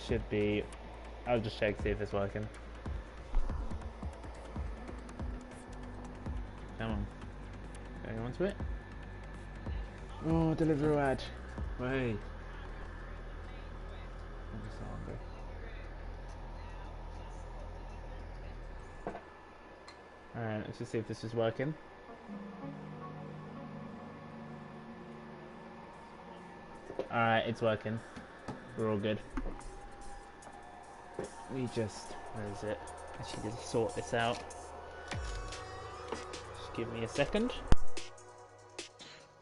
should be. I'll just check, see if it's working. Come on. Going on to it. Oh, deliver ad. Wait. I'm just so hungry. Alright, let's just see if this is working. Alright, it's working. We're all good. We just... where is it? Actually, just sort this out. Just give me a second.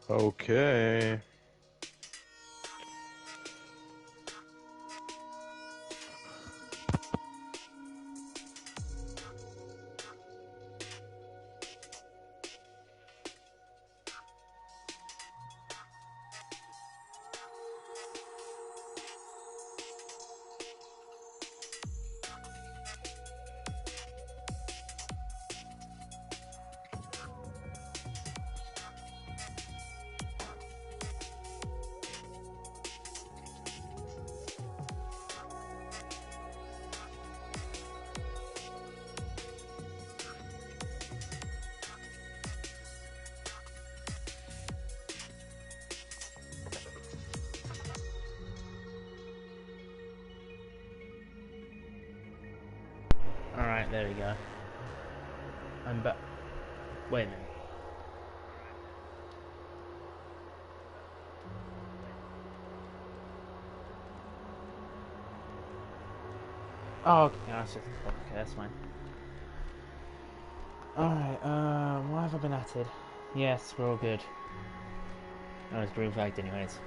Okay. Alright, there we go. I'm back. Wait a minute. Oh, okay, that's just... okay, that's fine. Alright, why have I been added? Yes, we're all good. Oh, it's green flagged anyways.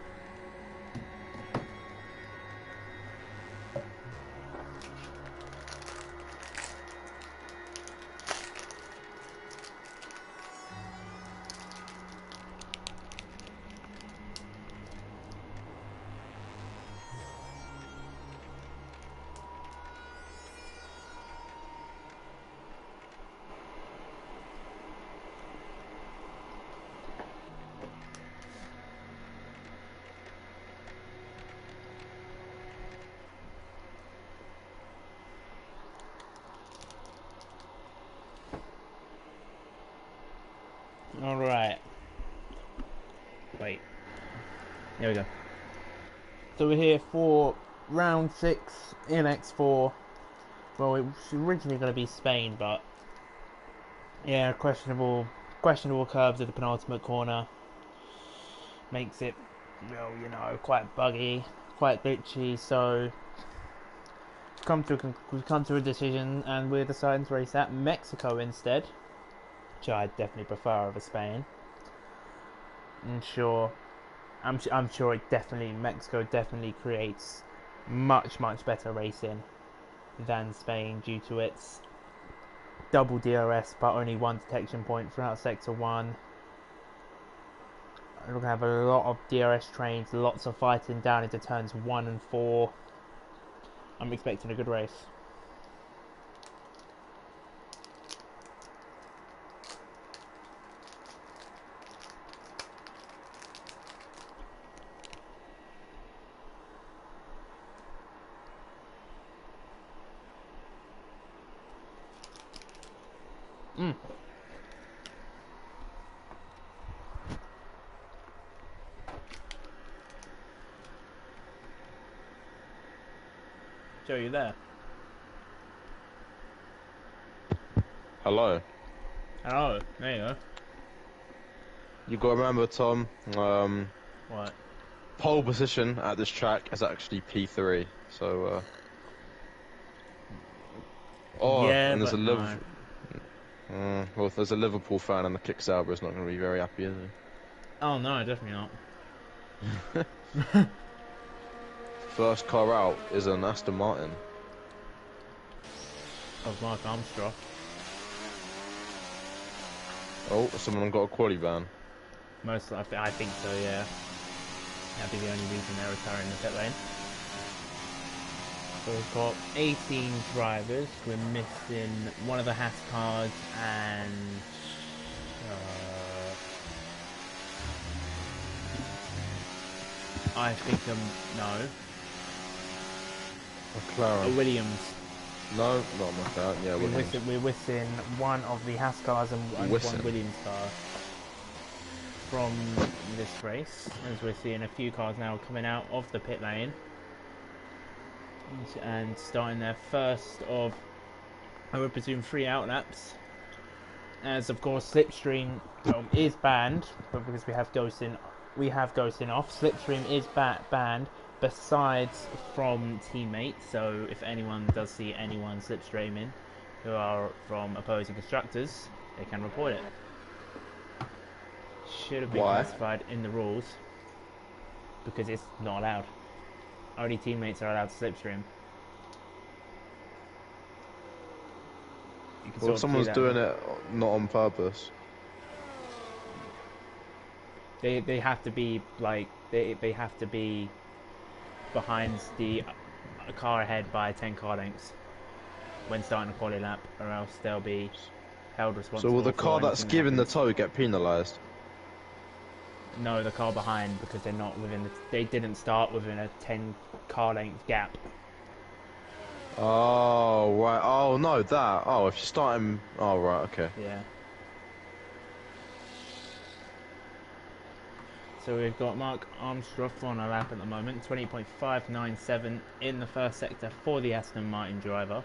Alright. Wait. There we go. So we're here for round 6 in X4. Well, it was originally going to be Spain, but yeah, questionable curves at the penultimate corner makes it, well, you know, quite buggy, quite glitchy. So we've come to a decision, and we're deciding to race at Mexico instead, which I definitely prefer over Spain. I'm sure Mexico definitely creates much better racing than Spain due to its double DRS but only one detection point throughout sector 1. We're going to have a lot of DRS trains, lots of fighting down into turns 1 and 4. I'm expecting a good race. Joe, you there? Hello. Oh, there you go. You got to remember, Tom. What? Pole position at this track is actually P3. So. Yeah, and there's but a no. well, if there's a Liverpool fan in the kick Sauber, it's not going to be very happy, is he? Oh no, definitely not. First car out is an Aston Martin. Of Mark Armstrong. Oh, someone got a quali ban. I think so, yeah. That'd be the only reason they're retiring the pit lane. So we've got 18 drivers. We're missing one of the Haas cars and I think no. McLaren. Williams. No, not McLaren. Yeah, Williams. We're whistling one of the Haas cars and one Williams car from this race, as we're seeing a few cars now coming out of the pit lane and starting their first of, I would presume, 3 out laps. As of course slipstream is banned, but because we have ghosting off. Slipstream is banned besides from teammates. So if anyone does see anyone slipstreaming who are from opposing constructors, they can report it. Should have been classified in the rules because it's not allowed. Only teammates are allowed to slipstream. Well, someone's doing it not on purpose. They have to be like they have to be behind the car ahead by 10 car lengths when starting a quali lap, or else they'll be held responsible. So will the car that's given the tow get penalised? No, the car behind, because they're not within they didn't start within a 10 car length gap. Oh right. Oh no, that. Oh, if you're starting. Oh right. Okay. Yeah. So we've got Mark Armstrong on a lap at the moment, 20.597 in the first sector for the Aston Martin driver.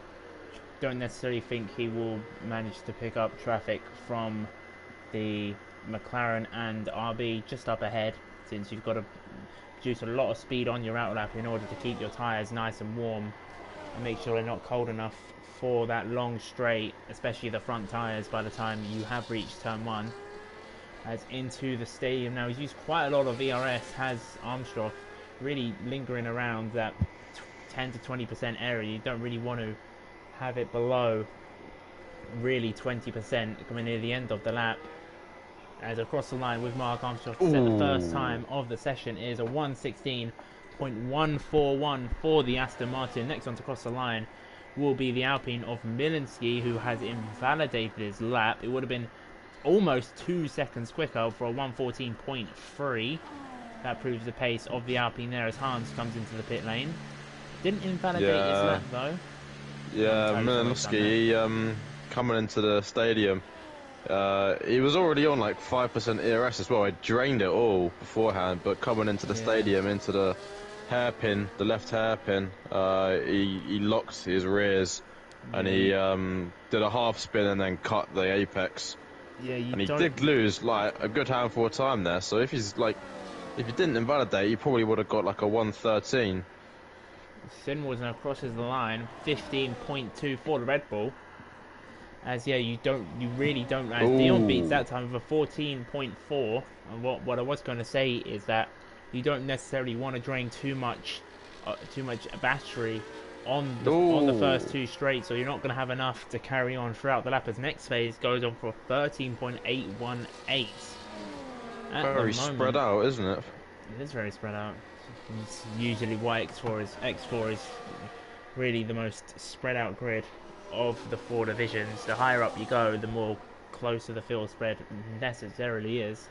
Don't necessarily think he will manage to pick up traffic from the McLaren and RB just up ahead, since you've got to produce a lot of speed on your outer lap in order to keep your tyres nice and warm and make sure they're not cold enough for that long straight, especially the front tyres, by the time you have reached turn 1. As into the stadium now, he's used quite a lot of ERS, has Armstrong, really lingering around that 10 to 20% area. You don't really want to have it below really 20% coming near the end of the lap. As across the line with Mark Armstrong, set the first time of the session is a 1:16.141 for the Aston Martin. Next one to cross the line will be the Alpine of Milinski, who has invalidated his lap. It would have been almost 2 seconds quicker for a 1:14.3. That proves the pace of the Alpine there as Hans comes into the pit lane. Didn't invalidate his lap though. Yeah, Milinski, coming into the stadium, he was already on like 5% ERS as well. I drained it all beforehand, but coming into the stadium, into the hairpin, the left hairpin, he locked his rears and he did a half spin and then cut the apex. Yeah, and he did lose like a good handful of time there. So if he didn't invalidate, he probably would have got like a 1:13. Sinwars now crosses the line, 15.2 for the Red Bull. As you really don't. As Dion beats that time with a 14.4. And what I was going to say is that you don't necessarily want to drain too much battery on the first 2 straight, so you're not going to have enough to carry on throughout the lap. As next phase goes on for 13.818. Very spread out, isn't it? It is very spread out. It's usually why X4 is really the most spread out grid of the 4 divisions. The higher up you go, the more closer the field spread necessarily is.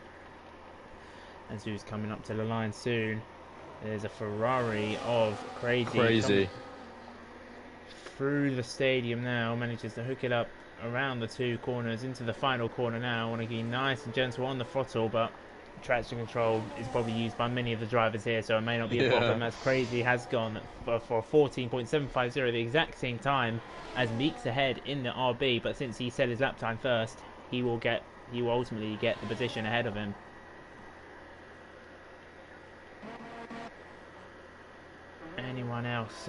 As who's coming up to the line soon. There's a Ferrari of crazy through the stadium now, manages to hook it up around the 2 corners into the final corner now. Want to be nice and gentle on the throttle, but traction control is probably used by many of the drivers here, so it may not be a problem. As Crazy has gone for 14.750, the exact same time as Meeks ahead in the RB, but since he set his lap time first, he will ultimately get the position ahead of him. Anyone else?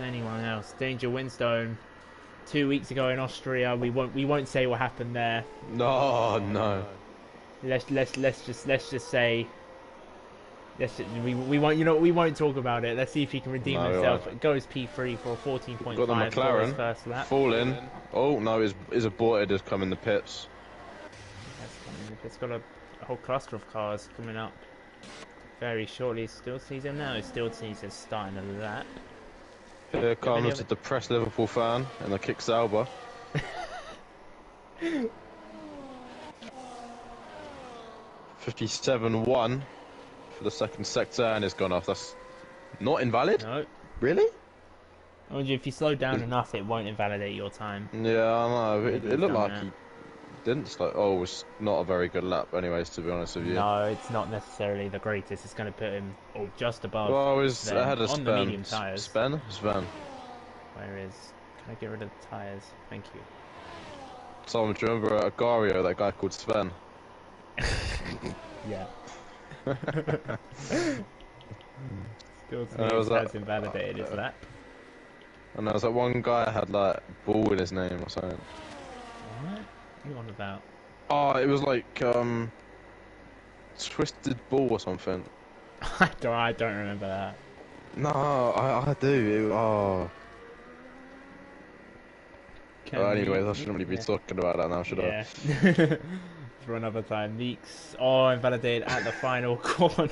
Danger Winstone. 2 weeks ago in Austria, we won't say what happened there. No. Let's just say we won't talk about it. Let's see if he can redeem himself. It goes P3 for 14.5 got the McLaren for his first lap. Fall in. Oh no, is aborted. Has come in the pits. It's got a whole cluster of cars coming up very shortly. Still sees him now. Still sees him starting a lap. Here comes the depressed Liverpool fan and the kick Sauber. 57.1 for the second sector, and it's gone off. That's not invalid? No. Really? I wonder if you slow down enough, it won't invalidate your time. Yeah, I know. Maybe It he's looked done like that. he didn't slow. Oh, it was not a very good lap, anyways. To be honest with you. No, it's not necessarily the greatest. It's going to put him just above Well, I was Sven ahead of on the Sven. medium tyres. Sven. Where is... Can I get rid of the tyres? Thank you. Someone, do you remember Agario, that guy called Sven? Yeah. Still to And me, there was it that, has invalidated his lap. and there was that one guy that had like ball in his name or something. What? You on about? Oh, it was like twisted ball or something. I don't remember that. No, I do. Oh. Anyways, I shouldn't really be talking about that now, should I? Yeah. For another time. Leaks. Oh, invalidated at the final corner.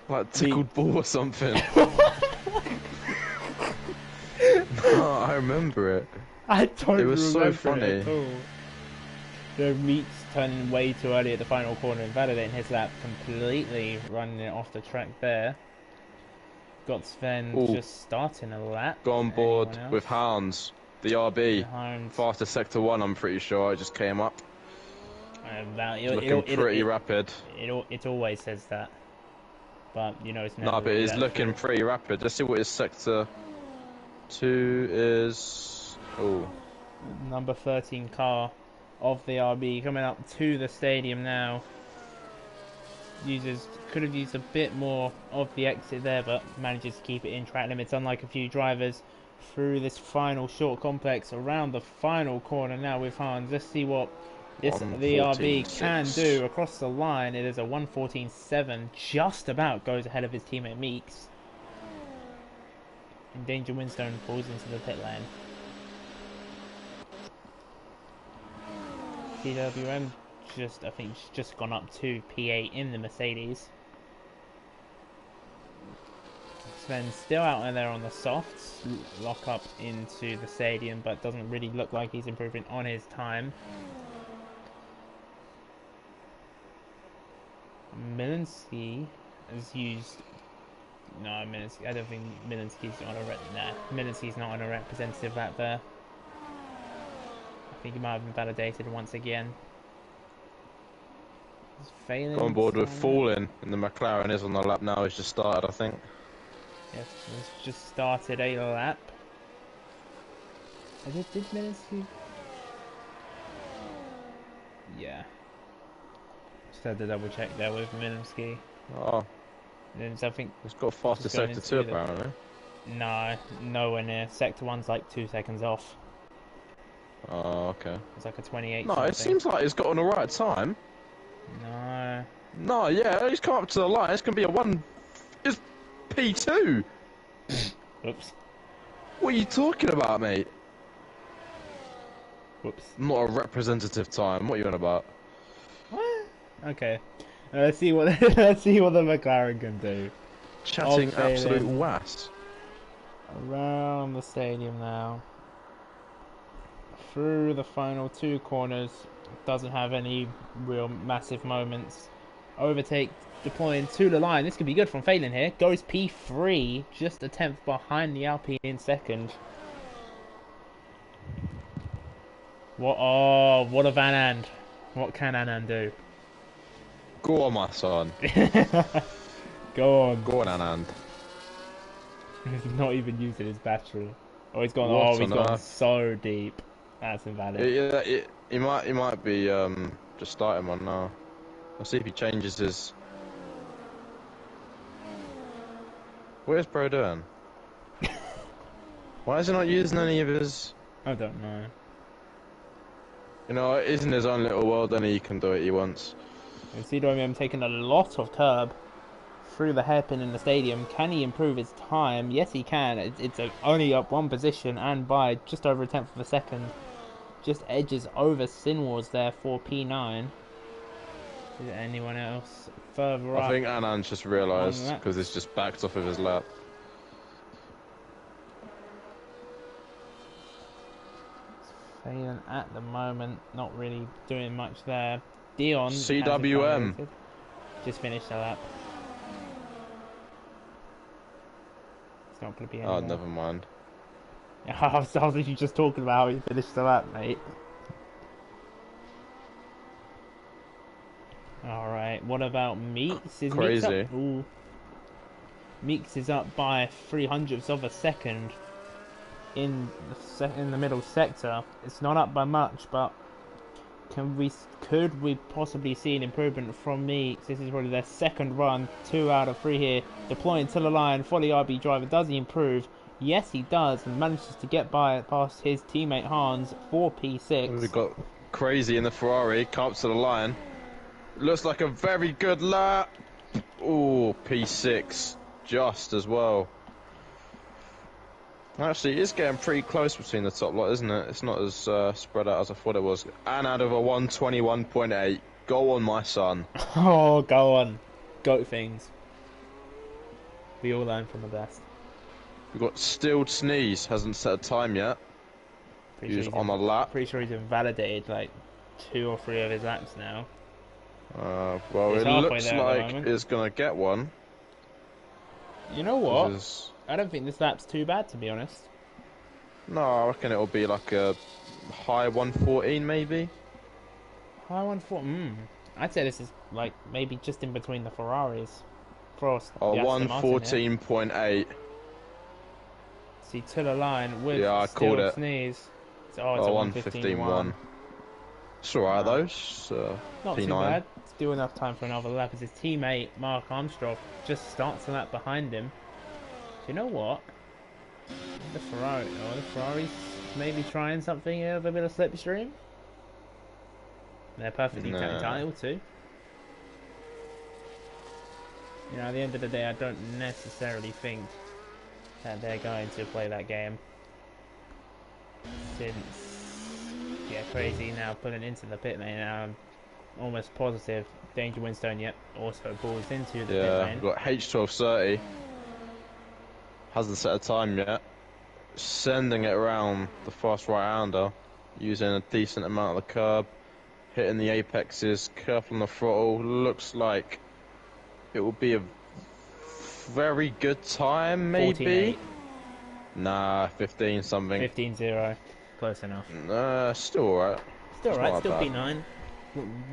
Like tickled ball or something. No, I remember it. I don't It was so remember funny. it at all. The Meeks turning way too early at the final corner, invalidating his lap completely, running it off the track there. Got Sven Ooh. just starting a lap. Got on board with Hounds, the RB. Fastest sector 1, I'm pretty sure. I just came up. Looking pretty rapid. It always says that. But, you know, it's never. No, but it's looking pretty rapid. Let's see what his sector 2 is. Oh. Number 13 car of the RB coming up to the stadium now. Could have used a bit more of the exit there, but manages to keep it in track limits, unlike a few drivers through this final short complex around the final corner now with Hans. Let's see what the RB can do across the line. It is a 1:14.7, just about goes ahead of his teammate Meeks. In danger, Winstone pulls into the pit lane. TWM I think just gone up to P8 in the Mercedes. Sven's still out there on the softs, lock up into the stadium, but doesn't really look like he's improving on his time. Milinski has used... No, Milinski, I don't think Milinski's on a Milinski's not on a representative lap there. I think he might have been validated once again. Failing Got on board with Fallen, and the McLaren is on the lap now. It's just started, I think. Yes, it's just started a lap. Did Milinski? Yeah. Just had to double check there with Milinski. Oh. And I think it's got faster sector 2 apparently. No, nowhere near. Sector 1's like 2 seconds off. Oh, okay. It's like a 28. No, something. It seems like it's got on the right time. No. No, yeah, he's come up to the line. It's gonna be a 1. It's P2. Oops. What are you talking about, mate? Whoops. Not a representative time. What are you on about? What? Okay. Let's see what let's see what the McLaren can do. Chatting absolute was. Around the stadium now. Through the final 2 corners. Doesn't have any real massive moments. Overtake deploying to the line. This could be good from Phelan here. Goes P3, just a 10th behind the Alpine in second. What a Van Ande. What can Anand do? Go on, my son. Go on. Go on, Anand. He's not even using his battery. Oh, he's gone. He's gone so deep. That's invalid. He might be just starting one now. Let's see if he changes his. What is bro doing? Why is he not using any of his? I don't know. You know, it isn't his own little world, and he can do what he wants. And CWM taking a lot of curb through the hairpin in the stadium. Can he improve his time? Yes, he can. It's only up 1 position and by just over a 10th of a second. Just edges over Sinwars there for P9. Is there anyone else further up? I think Anand just realised because it's just backed off of his lap. Phelan at the moment, not really doing much there. Dion not going to be Oh, anymore. never mind. I was literally just talking about how he finished the lap, mate. Alright, what about Meeks? Is Meeks up? Crazy. Ooh. Meeks is up by 300ths of a second in the middle sector. It's not up by much, but could we possibly see an improvement from Meeks? This is probably their second run, 2 out of 3 here. Deploying to the line for the RB driver. Does he improve? Yes, he does, and manages to get past his teammate Hans for P6. We've got Crazy in the Ferrari, comes to the line. Looks like a very good lap. Ooh, P6, just as well. Actually, it's getting pretty close between the top lot, isn't it? It's not as spread out as I thought it was. And out of a 121.8. Go on, my son. Oh, go on. Goat things. We all learn from the best. We've got Stilled Sneeze, hasn't set a time yet. He's on a lap. Pretty sure he's invalidated like 2 or 3 of his laps now. Well, He's it halfway looks there at the like moment. it's going to get one. You know what? I don't think this lap's too bad, to be honest. No, I reckon it'll be like a high 114 maybe. High 114. I'd say this is like maybe just in between the Ferraris. Frost. Oh, 114.8. See, to the line with I called it. Sneeze. Oh, it's a 115.1. It's alright though. It's, Not P9. too bad. Still enough time for another lap as his teammate Mark Armstrong just starts the lap behind him. Do you know what? The Ferraris maybe trying something here with a bit of slipstream. They're perfectly entitled to. You know, at the end of the day, I don't necessarily think that they're going to play that game. Since, Crazy now pulling into the pit lane, and I'm almost positive Danger Winstone also pulls into the pit lane. We've got H1230. Hasn't set a time yet. Sending it around the fast right-hander, using a decent amount of the curb, hitting the apexes, careful on the throttle. Looks like it will be a very good time, maybe. 14.8. Nah, 15 something. 15.0. Close enough. Still alright. Still alright, still P9.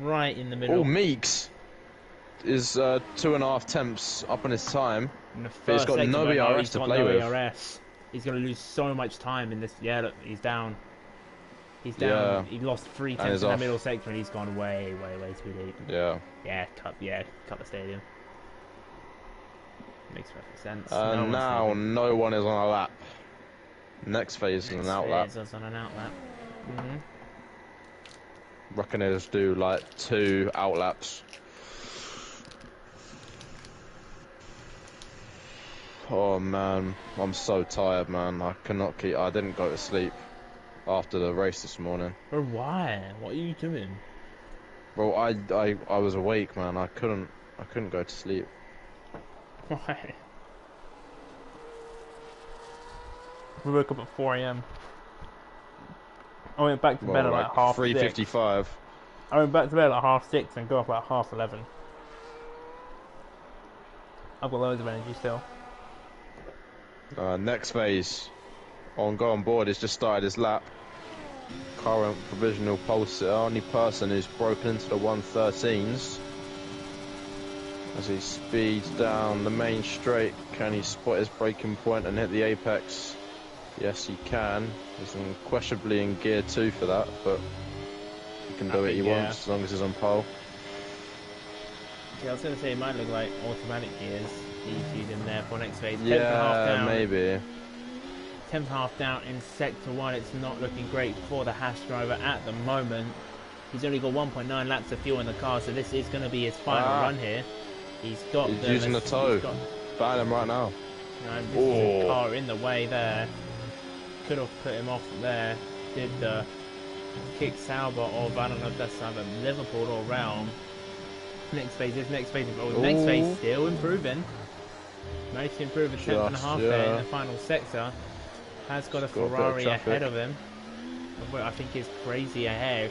Right in the middle. Oh, Meeks is 2.5 temps up on his time. But he's got no ERS to play with. ERS. He's going to lose so much time in this. Yeah, look, he's down. He's down. He lost 3 temps in the middle sector, and he's gone way, way, way too deep. Yeah. Cut the stadium. Makes perfect sense. Now no one is on a lap. Next phase is an outlap. On an outlap. Reckon they just do like 2 outlaps. Oh man, I'm so tired, man. I didn't go to sleep after the race this morning. But why? What are you doing? Well, I was awake, man. I couldn't go to sleep. Why? We woke up at 4 AM. I went back to bed at like half 3:55. I went back to bed at 6:30 and got up at 11:30. I've got loads of energy still. Next phase. Go on board. He's just started his lap. Current provisional pole sitter. Only person who's broken into the 113s. As he speeds down the main straight, can he spot his braking point and hit the apex? Yes, he can. He's unquestionably in gear 2 for that, but he can do what he wants as long as he's on pole. Yeah, I was going to say it might look like automatic gears he's using there for next phase. Yeah, maybe. 10th half down in sector 1. It's not looking great for the Haas driver at the moment. He's only got 1.9 laps of fuel in the car, so this is going to be his final run here. He's using the toe. Ban him right now. This is a car in the way there. Could have put him off there. Did the kick Sauber, or I don't know if that's either Liverpool or Realm. Next phase still improving. Managed to improve a 10th and a half there in the final sector. Has got a Ferrari ahead of him. I think is Crazy ahead.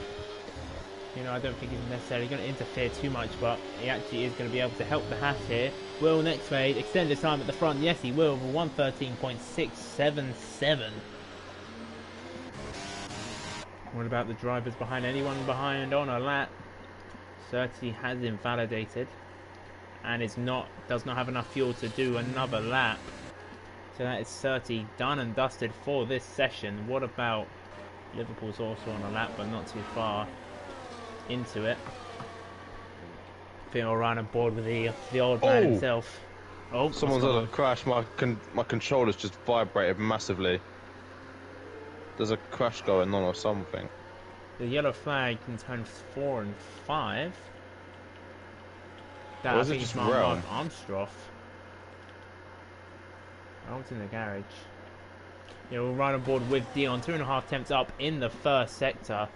You know, I don't think he's necessarily going to interfere too much, but he actually is going to be able to help the Haas here. Will next phase extend his time at the front? Yes, he will, with 113.677. What about the drivers behind? Anyone behind on a lap? 30 has invalidated and does not have enough fuel to do another lap. So that is 30 done and dusted for this session. What about Liverpool's also on a lap, but not too far into it. I think I'll run on board with the old man himself. Oh, someone's had a crash. My controllers just vibrated massively. There's a crash going on or something. The yellow flag in turns 4 and 5. That I think is Mark Armstrong. Out in the garage. Yeah, we'll run on board with Dion. 2.5 attempts up in the first sector.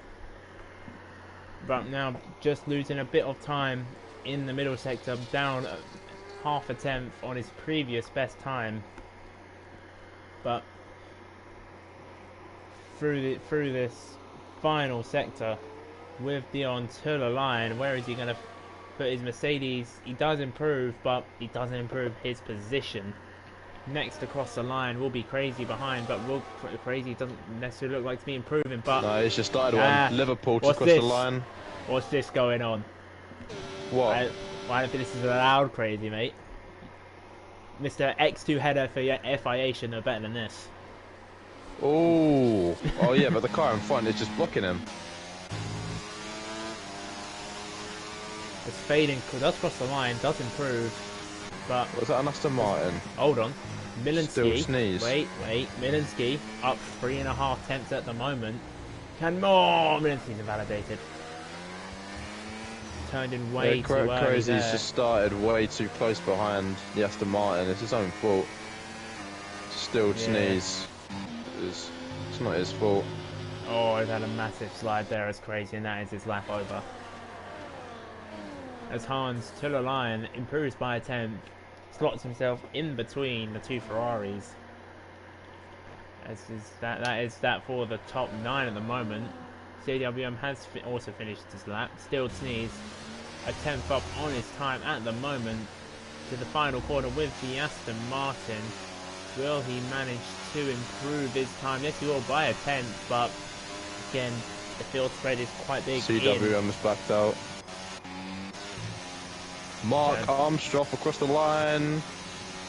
But now just losing a bit of time in the middle sector, down half a tenth on his previous best time. But through this final sector with Dion to the line, where is he going to put his Mercedes? He does improve, but he doesn't improve his position. Next across the line will be Crazy behind, but Crazy doesn't necessarily look like to be improving. But no, he's just started one. Liverpool just across the line. What's this going on? What? I don't think this is allowed, Crazy, mate. Mr. X2 header for your FIA should know better than this. Oh yeah, but the car in front is just blocking him. It's fading, does cross the line, does improve, but... Was that an Aston Martin? Hold on. Milinski. Still sneeze. Wait. Milinski up 3.5 tenths at the moment. Can more! Milinski's invalidated. Turned in way too early. Crazy's just started way too close behind the Aston Martin. It's his own fault. Still sneeze. It's not his fault. Oh, he's had a massive slide there as Crazy, and that is his lap over. As Hans to the line, improves by a tenth, slots himself in between the two Ferraris. That is that for the top 9 at the moment. CWM has also finished his lap. Still sneeze a tenth up on his time at the moment to the final corner with the Aston Martin. Will he manage to improve his time? Yes, he will by a tenth, but again, the field spread is quite big. CWM is backed out. Mark Armstrong across the line.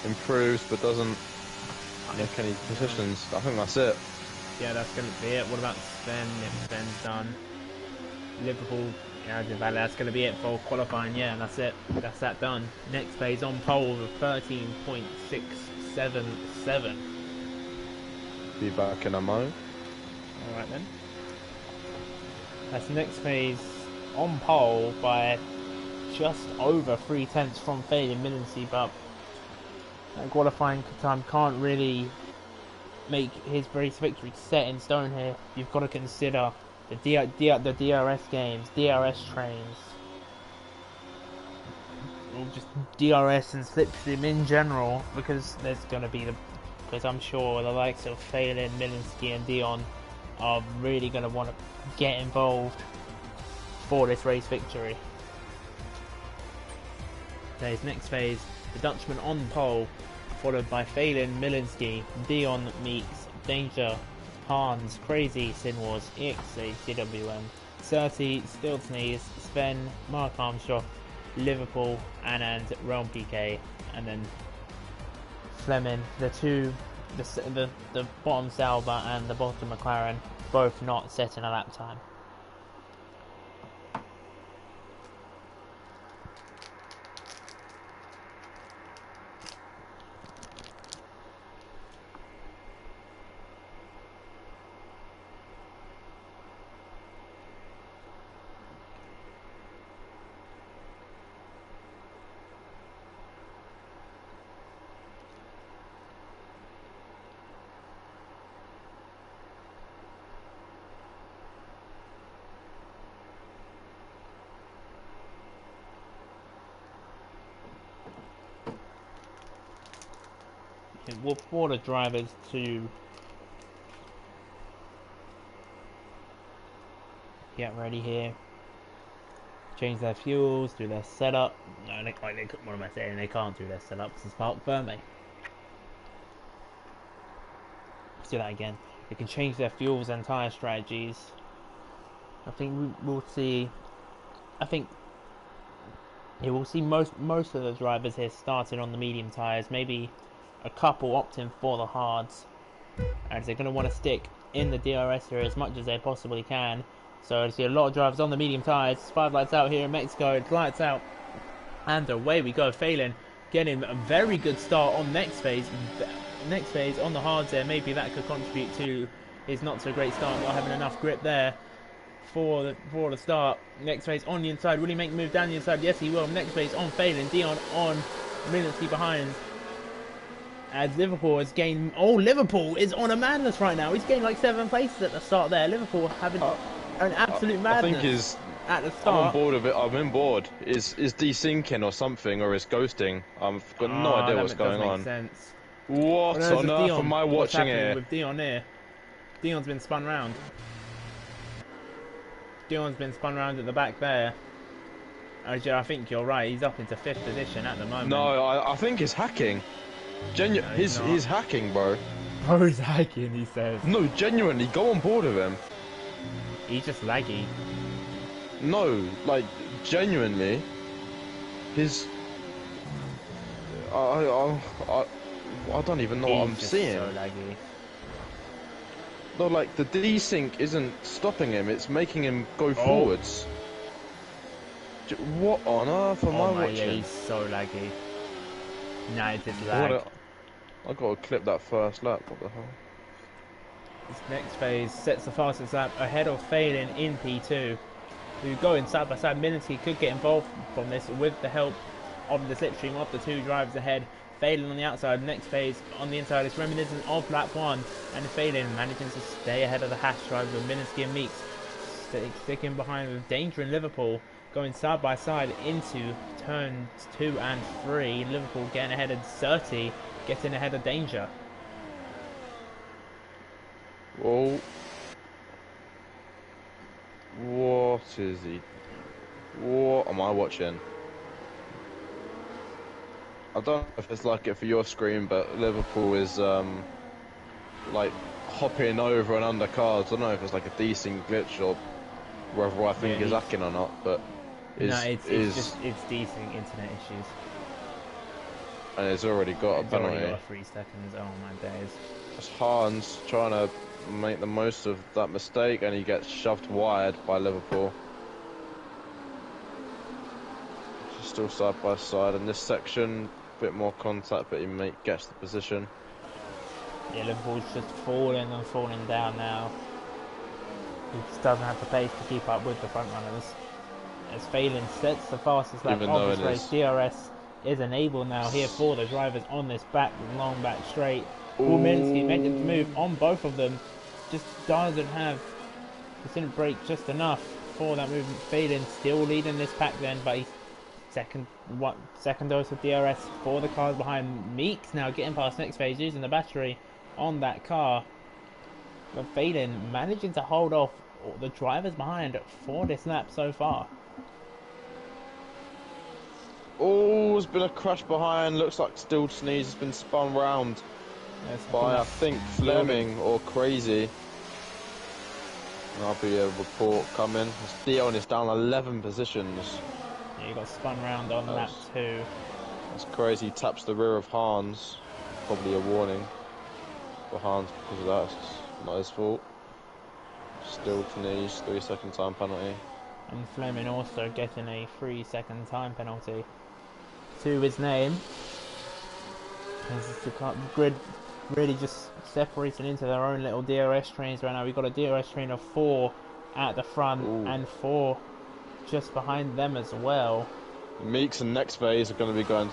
Improves, but doesn't make any positions. I think that's it. Yeah, that's going to be it. What about Sven? If Sven's done. Liverpool, that's going to be it for qualifying. Yeah, that's it. That's that done. Next phase on pole with 13.677. Be back in a mo. Alright then. That's the next phase on pole by just over 3 tenths from failing Milinski, but that qualifying time can't really make his race victory set in stone here. You've got to consider the DRS games, DRS trains, or just DRS and slipstream in general, because because I'm sure the likes of Phelan, Milinski and Dion are really going to want to get involved for this race victory. Today's next phase, the Dutchman on pole, followed by Phelan, Milinski. Dion meets Danger, Hans, Crazy, Sinwars, ExA, CWM, 30, Still Sneeze, Sven, Mark Armstrong, Liverpool, and Realm PK, and then Fleming. The bottom Sauber and the bottom McLaren, both not setting a lap time. For the drivers to get ready here. change their fuels, do their setup. No, what am I saying? They can't do their setup because it's parked firmly. Let's do that again. They can change their fuels and tyre strategies. I think we'll see. I think we'll see most of the drivers here starting on the medium tyres. Maybe a couple opting for the hards, as they're going to want to stick in the DRS here as much as they possibly can. So I see a lot of drivers on the medium tyres. 5 lights out here in Mexico. It's lights out, and away we go. Phelan getting a very good start on next phase. Next phase on the hards there. Maybe that could contribute to his not so great start, not having enough grip there for the start. Next phase on the inside. Will he make the move down the inside? Yes, he will. Next phase on Phelan. Dion on Milinsky behind. As Liverpool has gained... Oh, Liverpool is on a madness right now. He's gained like 7 places at the start there. Liverpool having an absolute madness. I think is at the start. I'm on board of it. I'm on board. Is desyncing or something, or is ghosting? I've got no idea what's going on. Sense. What on earth am I watching here? With Dion here? Dion's been spun round. Dion's been spun round at the back there. I think you're right. He's up into 5th position at the moment. No, I think he's hacking. He's hacking, bro. Bro, he's hacking, he says. No, genuinely, go on board with him. He's just laggy. No, like, genuinely, his... I don't even know what I'm seeing. So laggy. No, like, the desync isn't stopping him, it's making him go forwards. What on earth am I watching? Yeah, he's so laggy. Nah, it did lag. I gotta clip that first lap, what the hell? This next phase sets the fastest lap ahead of Phelan in P2. Who going side by side. Milinsky could get involved from this with the help of the slipstream of the 2 drivers ahead. Phelan on the outside, next phase on the inside. It's reminiscent of lap 1, and Phelan managing to stay ahead of the Hash drivers with Milinsky and Meeks sticking behind with danger in Liverpool. Going side by side into turns 2 and 3. Liverpool getting ahead of Surtees, getting ahead of danger. Whoa. What is he? What am I watching? I don't know if it's like it for your screen, but Liverpool is like hopping over and under cars. I don't know if it's like a decent glitch or whether I think he's hacking or not, but it's decent internet issues. And it's already got a penalty. Already got 3 seconds. Oh my days. It's Hans trying to make the most of that mistake, and he gets shoved wide by Liverpool. Still side by side in this section, bit more contact, but he gets the position. Yeah, Liverpool's just falling and falling down now. He just doesn't have the pace to keep up with the front runners. As Phelan sets the fastest lap of this race, DRS is enabled now here for the drivers on this long back straight. Milinsky making the move on both of them, just didn't break just enough for that movement. Phelan still leading this pack then, but he's second dose of DRS for the cars behind. Meeks now getting past next phase using the battery on that car. But Phelan managing to hold off the drivers behind for this lap so far. Oh, there's been a crash behind. Looks like Still Sneeze has been spun round by, I think, Fleming or Crazy. I'll be a report coming. Dion is down 11 positions. Yeah, he got spun round on lap 2. That's crazy. Taps the rear of Hans. Probably a warning for Hans because of that. It's not his fault. Still Sneeze, 3-second time penalty. And Fleming also getting a 3-second time penalty to his name. As the grid really just separating into their own little DRS trains right now. We've got a DRS train of 4 at the front and 4 just behind them as well. Meeks and next phase are going to be going...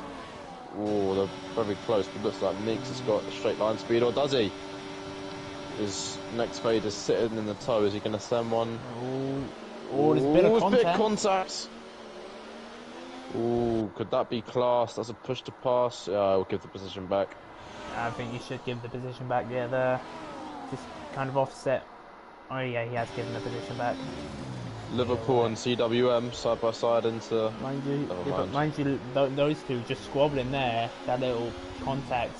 Oh, they're very close, but looks like Meeks has got a straight line speed, or does he? His next phase is sitting in the toe. Is he going to send one? Oh, there's a bit of contact. Contact. Ooh, could that be classed as a push to pass? Yeah, we'll give the position back. I think you should give the position back. Yeah, there. Just kind of offset. Oh yeah, he has given the position back. Liverpool and CWM side by side into. Mind you, those two just squabbling there, that little contact,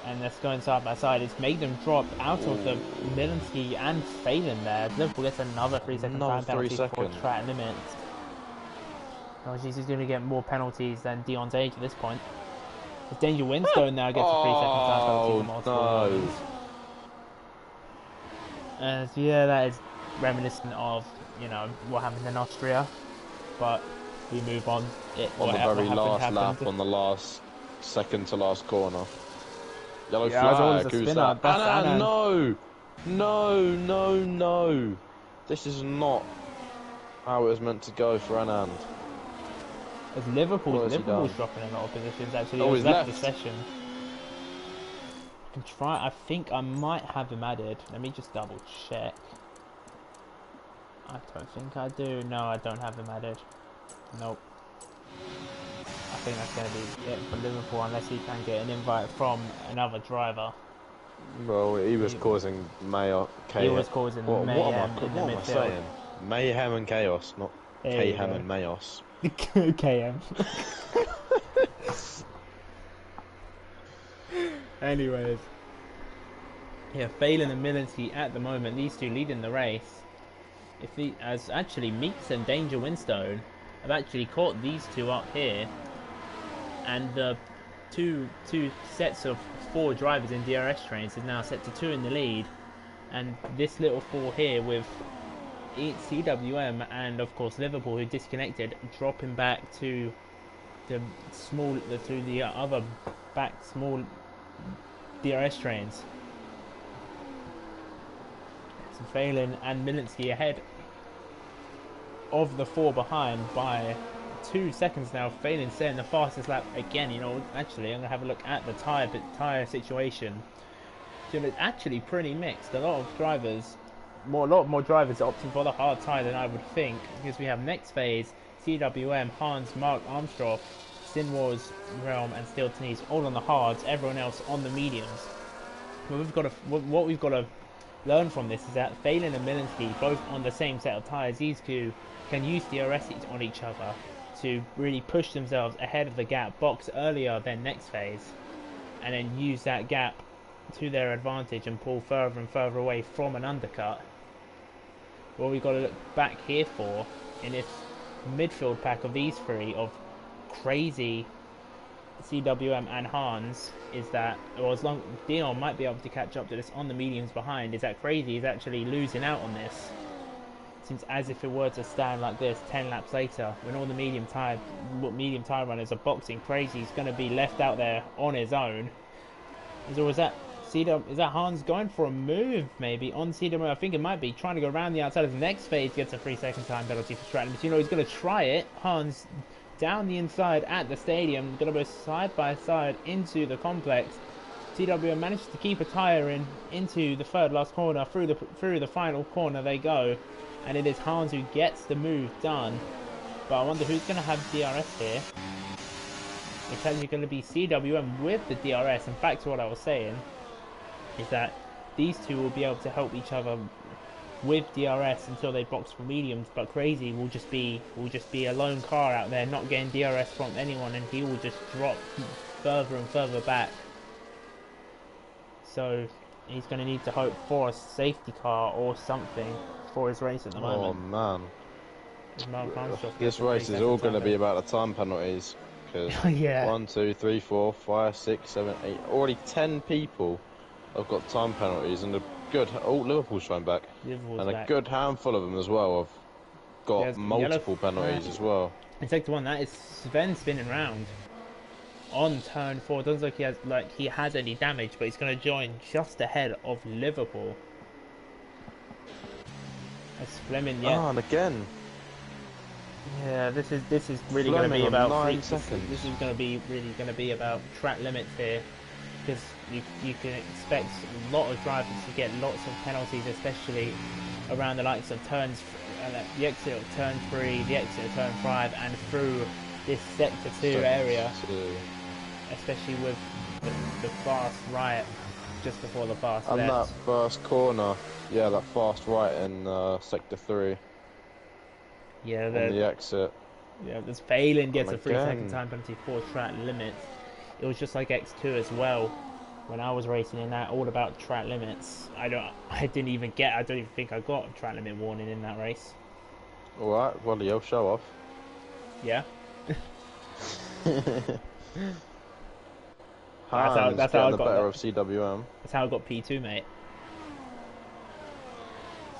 and that's going side by side. It's made them drop out of the Milinski and Phelan there. Liverpool gets another 3-second time penalty for track limits. Oh jeez, he's going to get more penalties than Dion's age at this point. As Danger Winstone now gets a 3-second time penalty for multiple ones. And yeah, that is reminiscent of, you know, what happened in Austria, but we move on. On the very last lap, on the last second to last corner. Yellow flag, who's that? Anand, no. This is not how it was meant to go for Anand. As Liverpool's dropping in a lot of positions, actually. Oh, he's left the session. I think I might have him added. Let me just double check. I don't think I do. No, I don't have him added. Nope. I think that's going to be it for Liverpool unless he can get an invite from another driver. Well, he was causing chaos. He was causing mayhem in the midfield. What am I saying? Mayhem and chaos, not Mayhem and Mayos. KM. Anyways. Yeah, Phelan and Milinski at the moment, these two leading the race. As actually Meeks and Danger Winstone have actually caught these two up here, and the two sets of 4 drivers in DRS trains is now set to 2 in the lead, and this little 4 here with CWM and of course Liverpool, who disconnected, dropping back to the other back small DRS trains. So Phelan and Milinski ahead of the 4 behind by 2 seconds now. Phelan setting the fastest lap again. You know, actually, I'm gonna have a look at the tire situation. So it's actually pretty mixed. A lot more drivers are opting for the hard tyre than I would think, because we have next phase, CWM, Hans, Mark Armstrong, Sinwar's Realm, and Steel Tenise all on the hards. Everyone else on the mediums. But what we've got to learn from this is that Phelan and Milinski, both on the same set of tyres, these two can use DRS on each other to really push themselves ahead of the gap, box earlier than next phase, and then use that gap to their advantage and pull further and further away from an undercut. What we've got to look back here for in this midfield pack of these 3 of crazy CWM and Hans is that, well, as long Dion might be able to catch up to this on the mediums behind, is that Crazy is actually losing out on this. Seems as if it were to stand like this 10 laps later, when all the medium tire runners are boxing, Crazy is going to be left out there on his own. Is that Hans going for a move maybe on CWM? I think it might be trying to go around the outside of the next phase, gets a 3-second time penalty for Stratton. But you know, he's going to try it. Hans down the inside at the stadium, going to go side by side into the complex. CWM manages to keep a tyre into the third last corner. Through the final corner they go, and it is Hans who gets the move done. But I wonder who's going to have DRS here. It's actually going to be CWM with the DRS. And back to what I was saying, is that these two will be able to help each other with DRS until they box for mediums, but Crazy will just be a lone car out there not getting DRS from anyone, and he will just drop further and further back. So he's going to need to hope for a safety car or something for his race at the moment. Oh man, this race is all going to be about the time penalties, because yeah. 1, 2, 3, 4, 5, 6, 7, 8, already 10 people have got time penalties, and Liverpool's thrown back, a good handful of them as well have got multiple penalties as well. In sector 1, that is Sven spinning round on turn 4. Doesn't look like he has any damage, but he's going to join just ahead of Liverpool. That's Fleming, and again. Yeah, this is really going to be about 9 seconds. This is going to be about track limits here, because you can expect a lot of drivers to get lots of penalties, especially around the likes of turns, the exit of turn 3, the exit of turn 5, and through this sector 2 area, especially with the fast right just before the fast and left. That first corner, that fast right in sector 3. Yeah, on the exit. yeah, this Phelan gets And a 3-second again, time penalty for track limits. It was just like X2 as well. When I was racing in that, all about track limits. I don't even think I got a track limit warning in that race. alright, well, you'll show off. Yeah. Hans That's how getting I the got better that. of CWM. That's how I got P2, mate.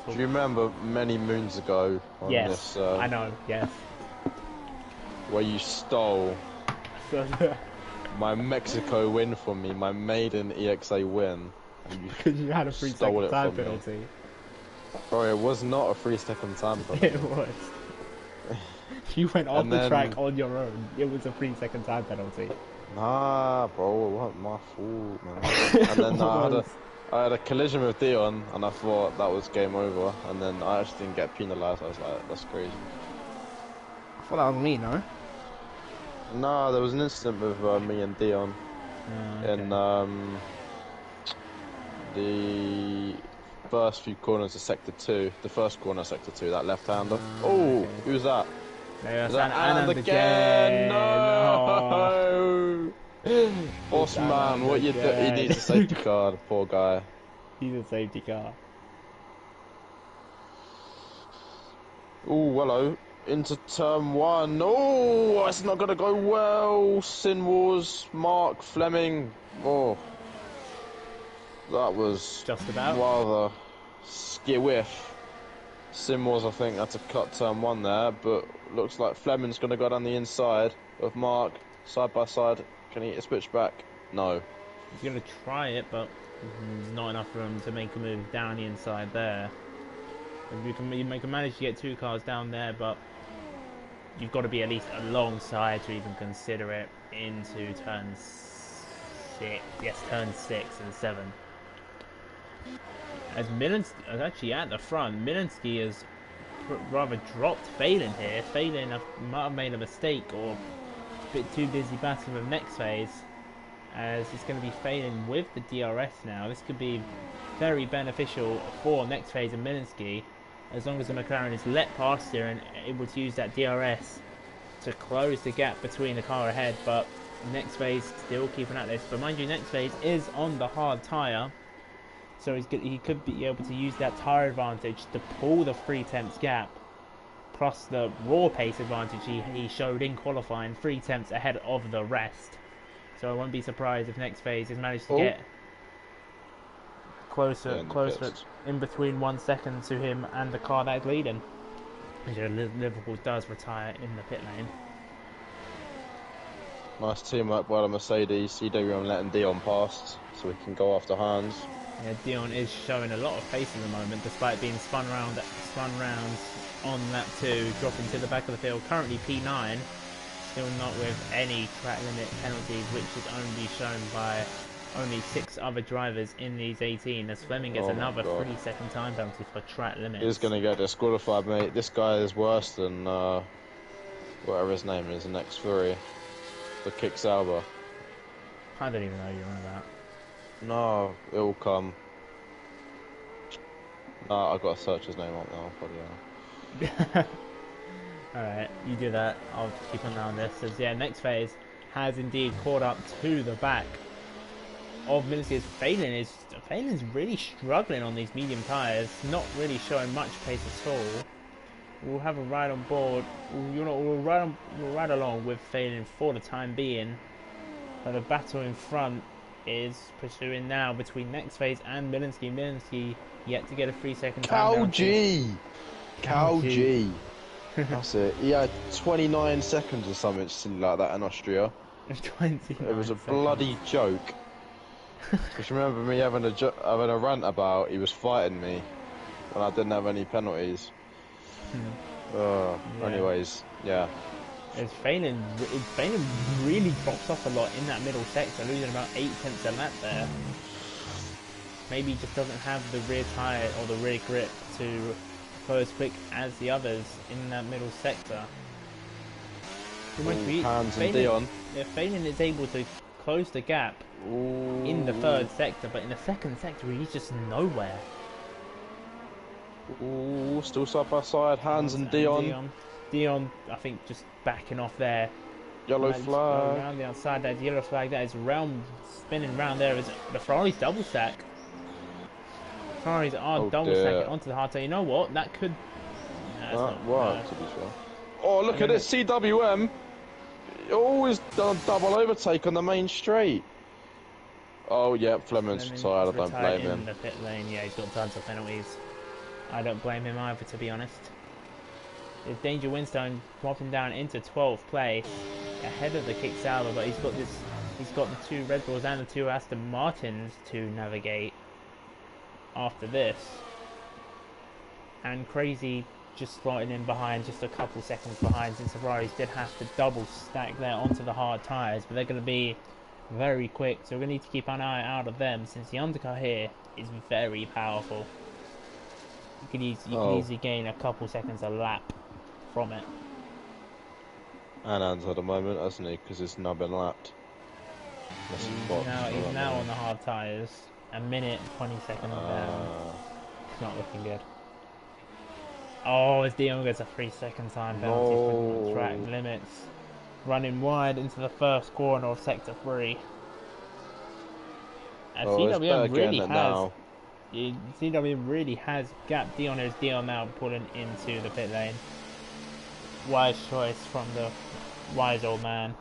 Do you remember many moons ago on Yes, this, I know. Yes. where you stole my Mexico win from me, my maiden EXA win? Because you had a 3-second time penalty. Bro, it was not a 3-second time penalty. It was. You went off And the then- track on your own. It was a 3-second time penalty. Nah, bro, it wasn't my fault, man. And then I had a collision with Dion, and I thought that was game over. And then I actually didn't get penalised. I was like, that's crazy. I thought that was me, no? Nah, there was an incident with me and Dion Okay. in the first few corners of Sector 2. The first corner of Sector 2, that left-hander. Oh, okay. who's that? Yeah, Is that and Anand again? Oh. No! Bossman, what you do? He again. needs a safety car, the poor guy. He's a safety car. Oh, hello. Into turn 1. Oh, it's not going to go well. Sin Wars, Mark, Fleming. Oh, that was Just about. rather skiff. Sin Wars, I think, had to cut turn 1 there, but looks like Fleming's going to go down the inside of Mark, side by side. Can he switch back? No. He's going to try it, but there's not enough room to make a move down the inside there. You can manage to get 2 cars down there, but you've got to be at least alongside to even consider it into turn 6. Yes, turn 6 and 7. As Milinsky is actually at the front, Milinsky has rather dropped Phelan here. Phelan might have made a mistake or a bit too busy battling with next phase. As it's going to be Phelan with the DRS now. This could be very beneficial for next phase and Milinsky, as long as the McLaren is let past here and able to use that DRS to close the gap between the car ahead. But next phase still keeping at this. But mind you, next phase is on the hard tyre, so he could be able to use that tyre advantage to pull the 3 tenths gap, plus the raw pace advantage he showed in qualifying, 3 tenths ahead of the rest. So I won't be surprised if next phase has managed to get closer in between 1 second to him and the car that is leading. Liverpool does retire in the pit lane. Nice teamwork by the Mercedes. CWM letting Dion past so we can go after Hans. Yeah, Dion is showing a lot of pace at the moment, despite being spun rounds on lap 2, dropping to the back of the field. Currently P9, still not with any track limit penalties, which is only shown by only 6 other drivers in these 18. As Fleming gets another 3-second time penalty for track limits. He's going to get disqualified, mate. This guy is worse than whatever his name is, the next Fury. The Kick Sauber. I don't even know you're on about. No, it will come. No, I've got to search his name up now, probably. Alright, you do that. I'll keep an eye on this. As yeah, next phase has indeed caught up to the back of Milinsky's. Phelan's really struggling on these medium tyres, not really showing much pace at all. We'll have a ride on board. We'll ride along with Phelan for the time being. But the battle in front is pursuing now between next phase and Milinsky. Milinsky yet to get a 3-second time. Cow G. That's it. He had 29 seconds or something silly like that in Austria. It was a bloody joke. Just remember me having a rant about he was fighting me when I didn't have any penalties. Anyways, yeah. As Phelan really drops off a lot in that middle sector, losing about 8 tenths a lap there. Maybe he just doesn't have the rear tyre or the rear grip to go as quick as the others in that middle sector. Hans and Dion. Yeah, Phelan is able to close the gap in the 3rd sector, but in the 2nd sector he's just nowhere. Ooh, still side by side, Hans and Dion. Dion, I think, just backing off there. Yellow Might just go flag. around the outside. That yellow flag that is round, spinning round there. Is the Ferrari's double stack? Ferraris are Oh double stacking dear. onto the hard tail. You know what? That could. Nah, it's That not. worked, to be fair. Oh, look at Gonna, this, CWM. Always done a double overtake on the main straight. Oh, yeah, Fleming's retired. I don't retired blame in him. the pit lane. Yeah, he's got tons of penalties. I don't blame him either, to be honest. There's Danger Winstone dropping down into 12th place, ahead of the Kick Sauber, but he's got the two Red Bulls and the two Aston Martins to navigate after this. And Crazy just slotting in behind, just a couple seconds behind, since the Ferraris did have to double stack there onto the hard tyres, but they're going to be very quick, so we're going to need to keep an eye out of them, since the undercut here is very powerful. You can easily gain a couple seconds a lap from it. And Hans had a moment, hasn't he? Because it's now been lapped. He's now on the hard tyres. A minute, 20 seconds down. It's not looking good. Oh, as Dion gets a 3-second time penalty for track limits. Running wide into the first corner of Sector 3. And CWM really has gapped Dion as Dion now pulling into the pit lane. Wise choice from the wise old man.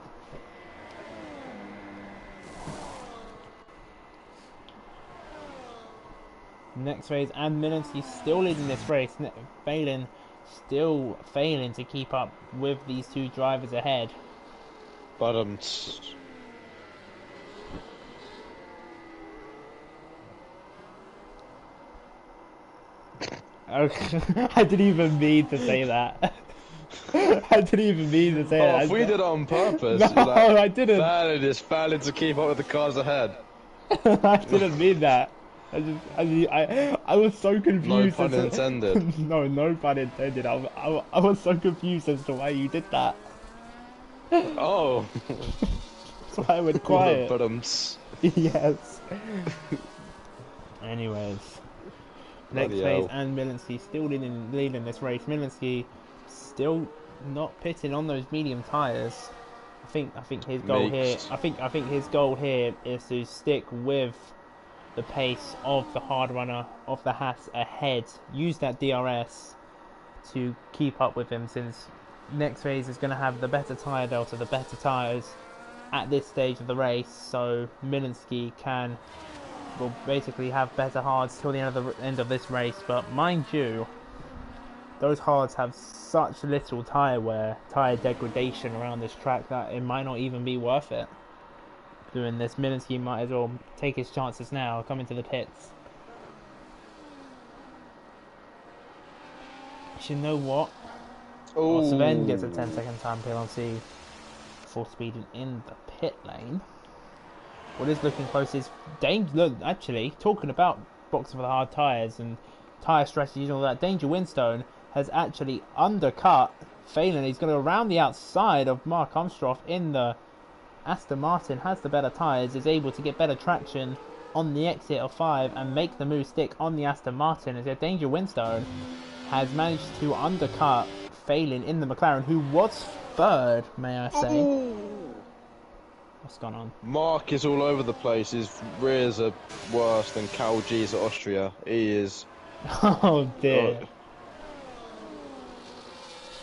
Next phase, and Malinsky still leading this race, still failing to keep up with these two drivers ahead. I didn't even mean to say that. I didn't even mean to say that. If we did it on purpose. No, like, I didn't. Failing to keep up with the cars ahead. I didn't mean that. I was so confused. No pun intended. No pun intended. I was so confused as to why you did that. Oh. That's why I went quiet. Yes. Anyways. Next phase, and Milinsky still leading this race. Milinsky still not pitting on those medium tyres. I think his goal here. I think his goal here is to stick with the pace of the hard runner of the Haas ahead. Use that DRS to keep up with him, since next phase is going to have the better tyre delta, the better tyres at this stage of the race. So Milinsky will basically have better hards till the end of this race. But mind you, those hards have such little tyre wear, tyre degradation around this track, that it might not even be worth it doing this. Milinsky might as well take his chances now, come into the pits. You know what? Sven gets a 10-second time penalty for speeding in the pit lane. What is looking close is look, actually, talking about boxing for the hard tyres and tyre strategies and all that, Danger Winstone has actually undercut Phelan. He's going to go around the outside of Mark Armstrong in the Aston Martin, has the better tyres, is able to get better traction on the exit of 5 and make the move stick on the Aston Martin, as Danger Winstone has managed to undercut Phelan in the McLaren, who was third, may I say. What's going on? Mark is all over the place. His rears are worse than Cal G's at Austria. He is. Oh dear.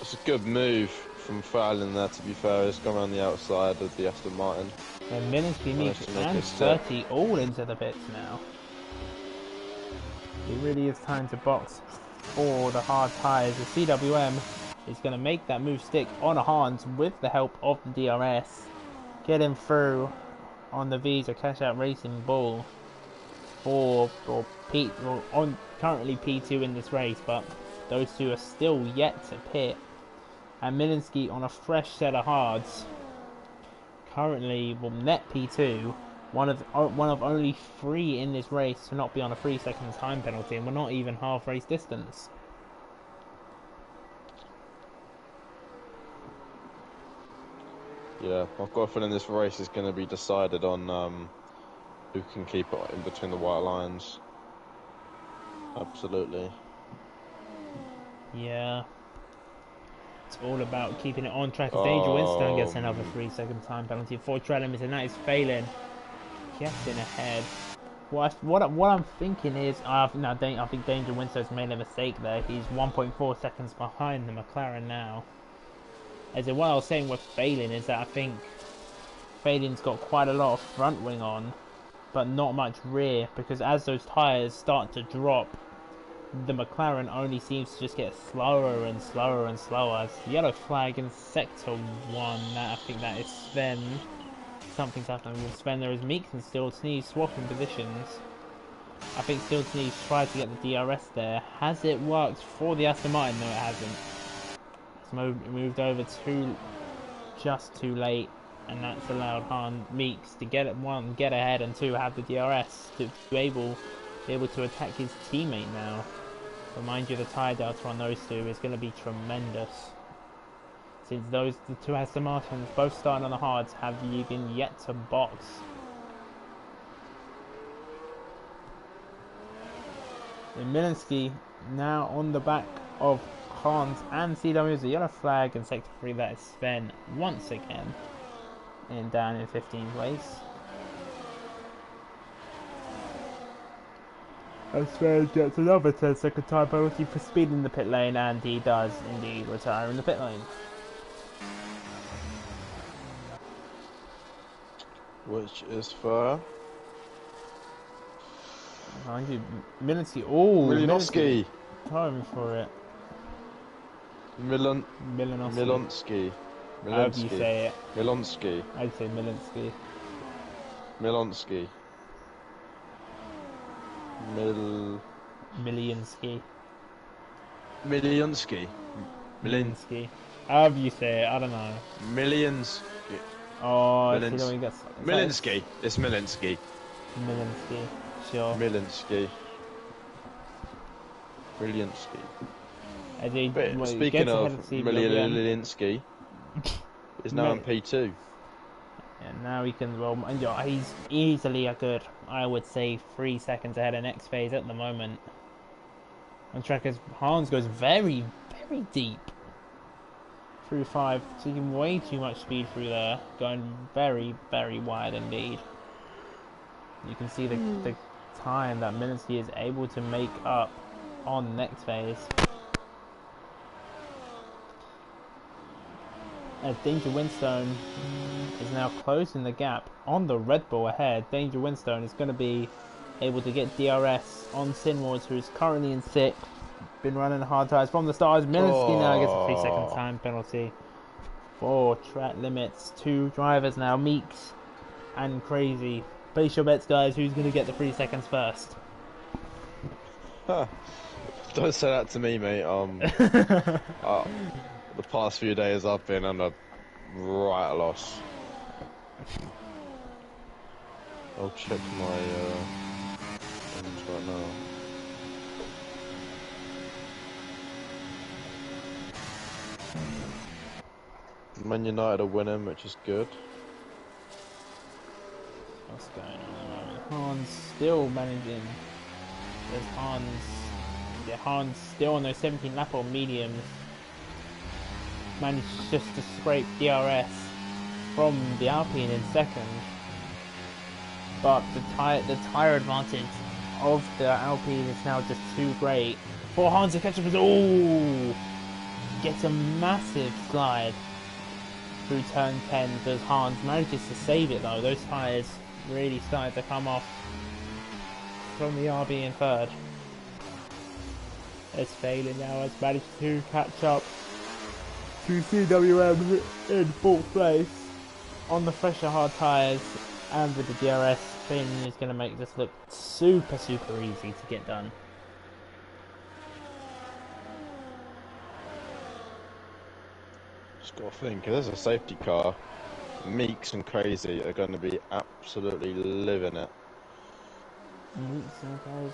It's a good move from Fallon there, to be fair. He's gone around the outside of the Aston Martin. And Milinsky needs and 30 all into the pits now. It really is time to box for the hard tyres. The CWM is going to make that move stick on a Hans with the help of the DRS. Get him through on the Visa Cash Out Racing Bull for Pete, on currently P2 in this race, but those two are still yet to pit. And Milinsky on a fresh set of hards currently will net P2, one of only 3 in this race to not be on a 3-second time penalty, and we're not even half race distance. Yeah, I've got a feeling this race is going to be decided on who can keep it in between the white lines. Absolutely. Yeah. It's all about keeping it on track as Danger Winston Oh, gets another 3-second time penalty for track limits, and that is failing. Getting ahead. What I'm thinking is, I think Danger Winston's made a mistake there. He's 1.4 seconds behind the McLaren now. As in, what I was saying with failing is that I think failing's got quite a lot of front wing on, but not much rear, because as those tyres start to drop, the McLaren only seems to just get slower and slower and slower. It's yellow flag in sector 1. I think that is Sven. Something's happening with Sven. There is Meeks and Stiltney swapping positions. I think Stiltney tried to get the DRS there. Has it worked for the Aston Martin? No, it hasn't. It's moved over just too late, and that's allowed Meeks to get ahead, and 2, have the DRS to be able to attack his teammate now. But mind you, the tyre delta on those two is going to be tremendous, since the 2 Aston Martins, both starting on the hards, have even yet to box. And Milinski now on the back of Hans and CW is a yellow flag in sector 3. That is Sven once again, and down in 15th place. And Sven gets another 10-second time penalty for speed in the pit lane, and he does indeed retire in the pit lane. which is fair. Mind you, Milinski. Oh, Milinowski. Time for it. Milonski. However you say it. Milonski. I'd say Milinski. Milonski. Milianski. Milionski. Milinsky. However you say it, I don't know. Millions. Oh, Milinsky. It's Milinsky. Milinsky. Sure. Milinsky. Milinsky. Speaking of Milinsky, is now in P2. And now he can, he's easily a good, I would say, 3 seconds ahead of next phase at the moment. On track as Hans goes very, very deep through 5, taking way too much speed through there, going very, very wide indeed. You can see the time that Milinski is able to make up on next phase. As Danger Winstone is now closing the gap on the Red Bull ahead. Danger Winstone is going to be able to get DRS on Sinwards, who is currently in 6th. Been running hard tyres from the start. Milinski now gets a 3-second time penalty for track limits. 2 drivers now, Meeks and Crazy. Place your bets, guys. Who's going to get the 3 seconds first? Huh. Don't say that to me, mate. The past few days I've been on a right loss. I'll check my things right now. Man United are winning, which is good. What's going on at the moment? Hans still managing. There's Hans. Yeah, Hans still on those 17 lap on mediums. Managed just to scrape DRS from the Alpine in 2nd, but the tire advantage of the Alpine is now just too great for Hans to catch up. Gets a massive slide through turn 10. Does Hans manages to save it though? Those tires really started to come off from the RB in 3rd. It's failing now. Has managed to catch up to CWM in 4th place on the fresher hard tyres, and with the DRS, Finn is going to make this look super easy to get done. Just got to think, if there's a safety car, Meeks and Crazy are going to be absolutely living it. Meeks and Crazy?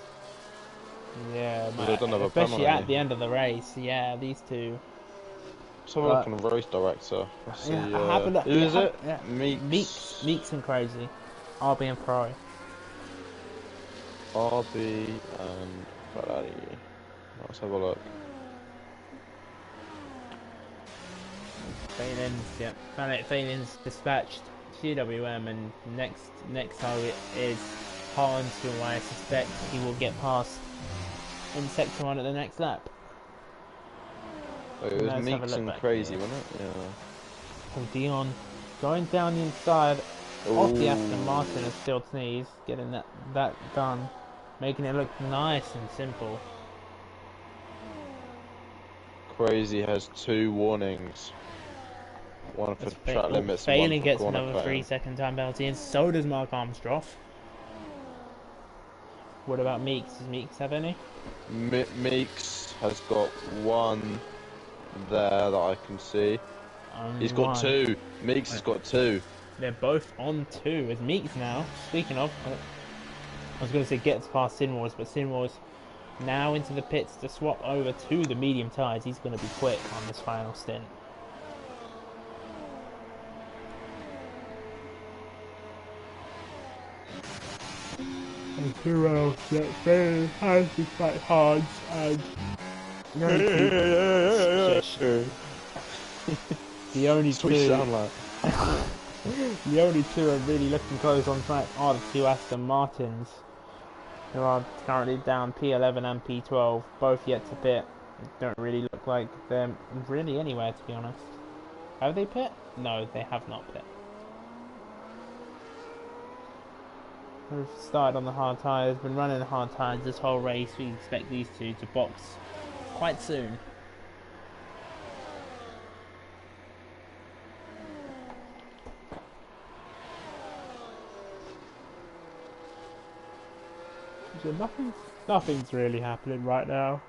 Yeah, especially at the end of the race, yeah, these two. Let's have a look on the race director. Let's see, who is it? Yeah. Meeks and Crazy. RB and Ferrari. RB and Ferrari. Let's have a look. Yep. Phelan's dispatched CWM, and next target is Hans, who I suspect he will get past in sector 1 at the next lap. Oh, it was Meeks and Crazy, wasn't it? Yeah. So Dion going down the inside off the Aston Martin and still sneeze, getting that done, making it look nice and simple. Crazy has 2 warnings. One for track limits and one for gets corner another cutting. 3-second time penalty, and so does Mark Armstrong. What about Meeks? Does Meeks have any? Meeks has got 1 there that I can see. He's got 2. Meeks has got 2. They're both on 2 as Meeks now. Speaking of, I was going to say gets past Sinwars, but Sinwars now into the pits to swap over to the medium tyres. He's going to be quick on this final stint. And 2 rounds that very has to fight hard and the only two are really looking close on track are the 2 Aston Martins, who are currently down P11 and P12, both yet to pit. Don't really look like they're really anywhere, to be honest. Have they pit? No, they have not pit. We've started on the hard tyres, been running the hard tyres this whole race. We expect these two to box quite soon. So nothing's really happening right now.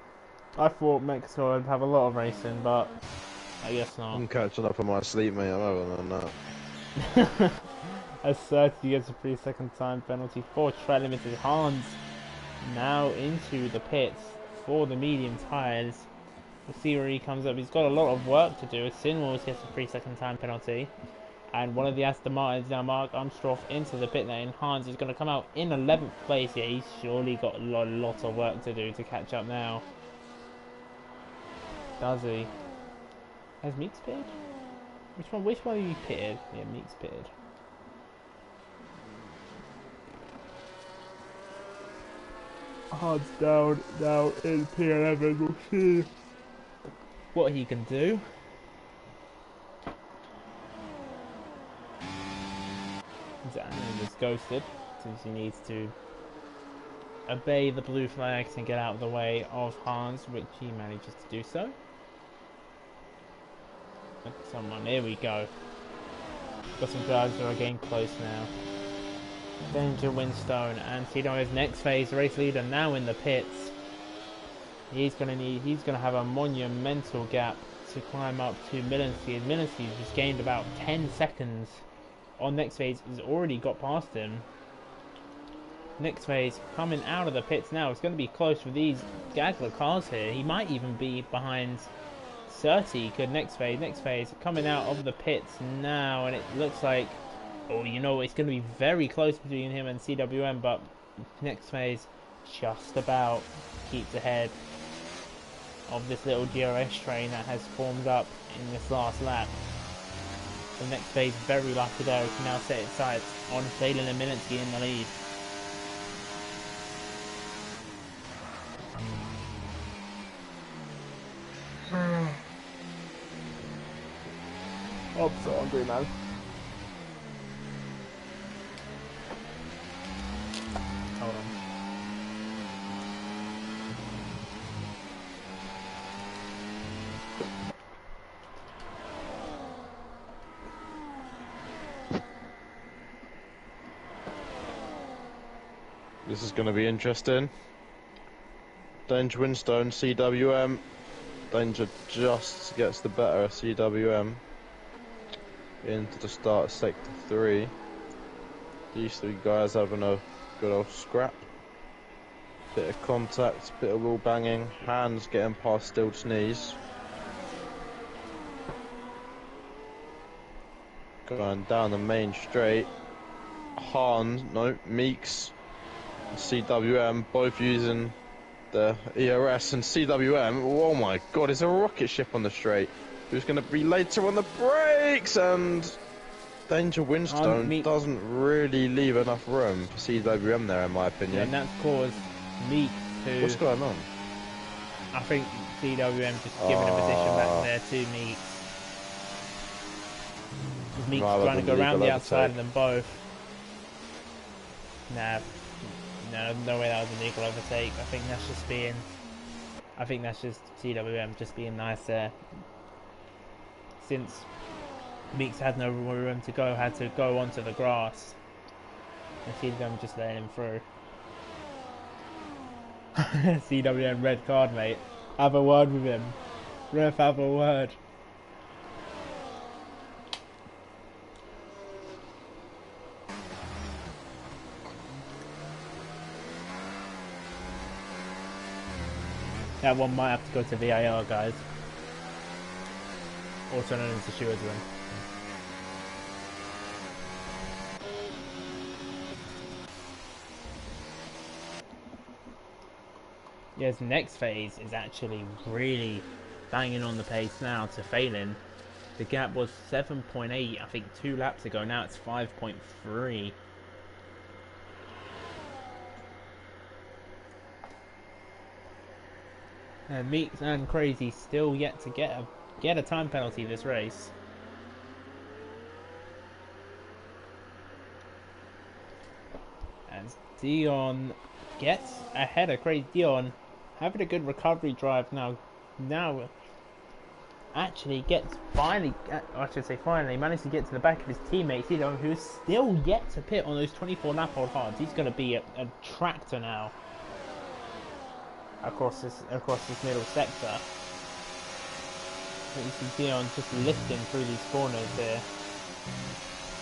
I thought Mexico would have a lot of racing, but I guess not. I'm catching up on my sleep, mate. I'm other than that. As 30 gets a 3-second time penalty for track limited. Hans now into the pits for the medium tyres. We'll see where he comes up. He's got a lot of work to do. Sinwars gets a 3-second time penalty. And one of the Aston Martins now, Mark Armstrong, into the pit lane. Hans is going to come out in 11th place. Yeah, he's surely got a lot of work to do to catch up now. Does he? Has Meeks pitted? Which one have you pitted? Yeah, Meeks pitted. Hans down now in P11. We'll see what he can do. Zanin is ghosted since he needs to obey the blue flags and get out of the way of Hans, which he manages to do so. Here we go. Got some drivers who are getting close now. Danger Winstone and Tino's next phase race leader now in the pits. He's gonna have a monumental gap to climb up to Milinski. Milinski's just gained about 10 seconds on next phase. He's already got past him. Next phase coming out of the pits now. It's going to be close with these Gagler cars here. He might even be behind 30. Good. Next phase coming out of the pits now, and it looks like, oh, you know, it's going to be very close between him and CWM, but next phase just about keeps ahead of this little DRS train that has formed up in this last lap. The next phase very lucky there. It can now set its sights on Phelan and Milinski in the lead. I'm so hungry, man. Hold on. This is going to be interesting. Danger Winstone, CWM. Danger just gets the better of CWM into the start of sector 3. These 3 guys having a good old scrap. Bit of contact, bit of wheel banging, hands getting past Still Sneeze. Going down the main straight. Meeks and CWM both using the ERS, and CWM, oh my god, it's a rocket ship on the straight. who's going to be later on the brakes, and Danger Windstone doesn't really leave enough room for CWM there, in my opinion. Yeah, and that's caused Meeks to... What's going on? I think CWM just giving a position back there to Meeks. Meeks trying to go around the outside of them both. Nah, no way that was a legal overtake. I think that's just CWM just being nice there. Since Meeks had no room to go, had to go onto the grass, and CWM just letting him through. CWM red card, mate. Have a word with him. Ref, have a word. That one might have to go to VAR, guys. Also known as the Stewards win. Yes, next phase is actually really banging on the pace now to failing. The gap was 7.8, I think 2 laps ago. Now it's 5.3. And Meeks and Crazy still yet to get a time penalty this race. As Dion gets ahead of Crazy. Dion having a good recovery drive now. Actually finally managed to get to the back of his teammate, who's still yet to pit on those 24 lap hold hards. He's going to be a tractor now across this middle sector. You see Dion just lifting through these corners here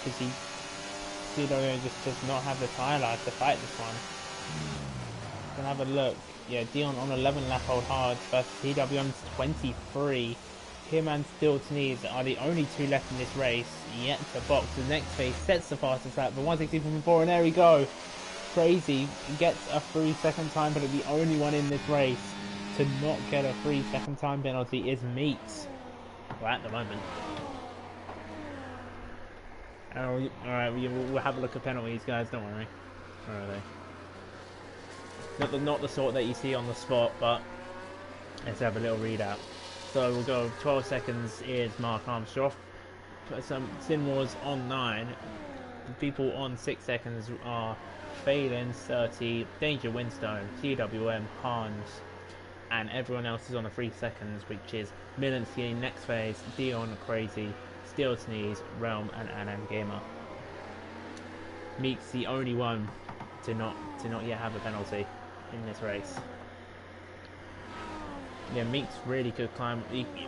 because CW just does not have the tyre life to fight this one. Gonna have a look. Yeah, Dion on 11 lap hold hards versus CWM's 23. Him and Stilt's knees are the only two left in this race yet to box. The next phase sets the fastest lap, but 160.4, and there we go. Crazy gets a 3-second time penalty. The only one in this race to not get a 3-second time penalty is Meeks. Well, at the moment. Alright, we'll have a look at penalties, guys. Don't worry. Where are they? Not the sort that you see on the spot, but let's have a little readout. So we'll go 12 seconds is Mark Armstrong. Sinwar's on 9. The people on 6 seconds are Phelan, 30, Danger Windstone, TWM, Hans, and everyone else is on the 3 seconds, which is Milinski, next phase, Dion, Crazy, Steel Sneeze, Realm, and Anam Gamer. Meeks the only one to not yet have a penalty in this race. Yeah, Meeks really could climb.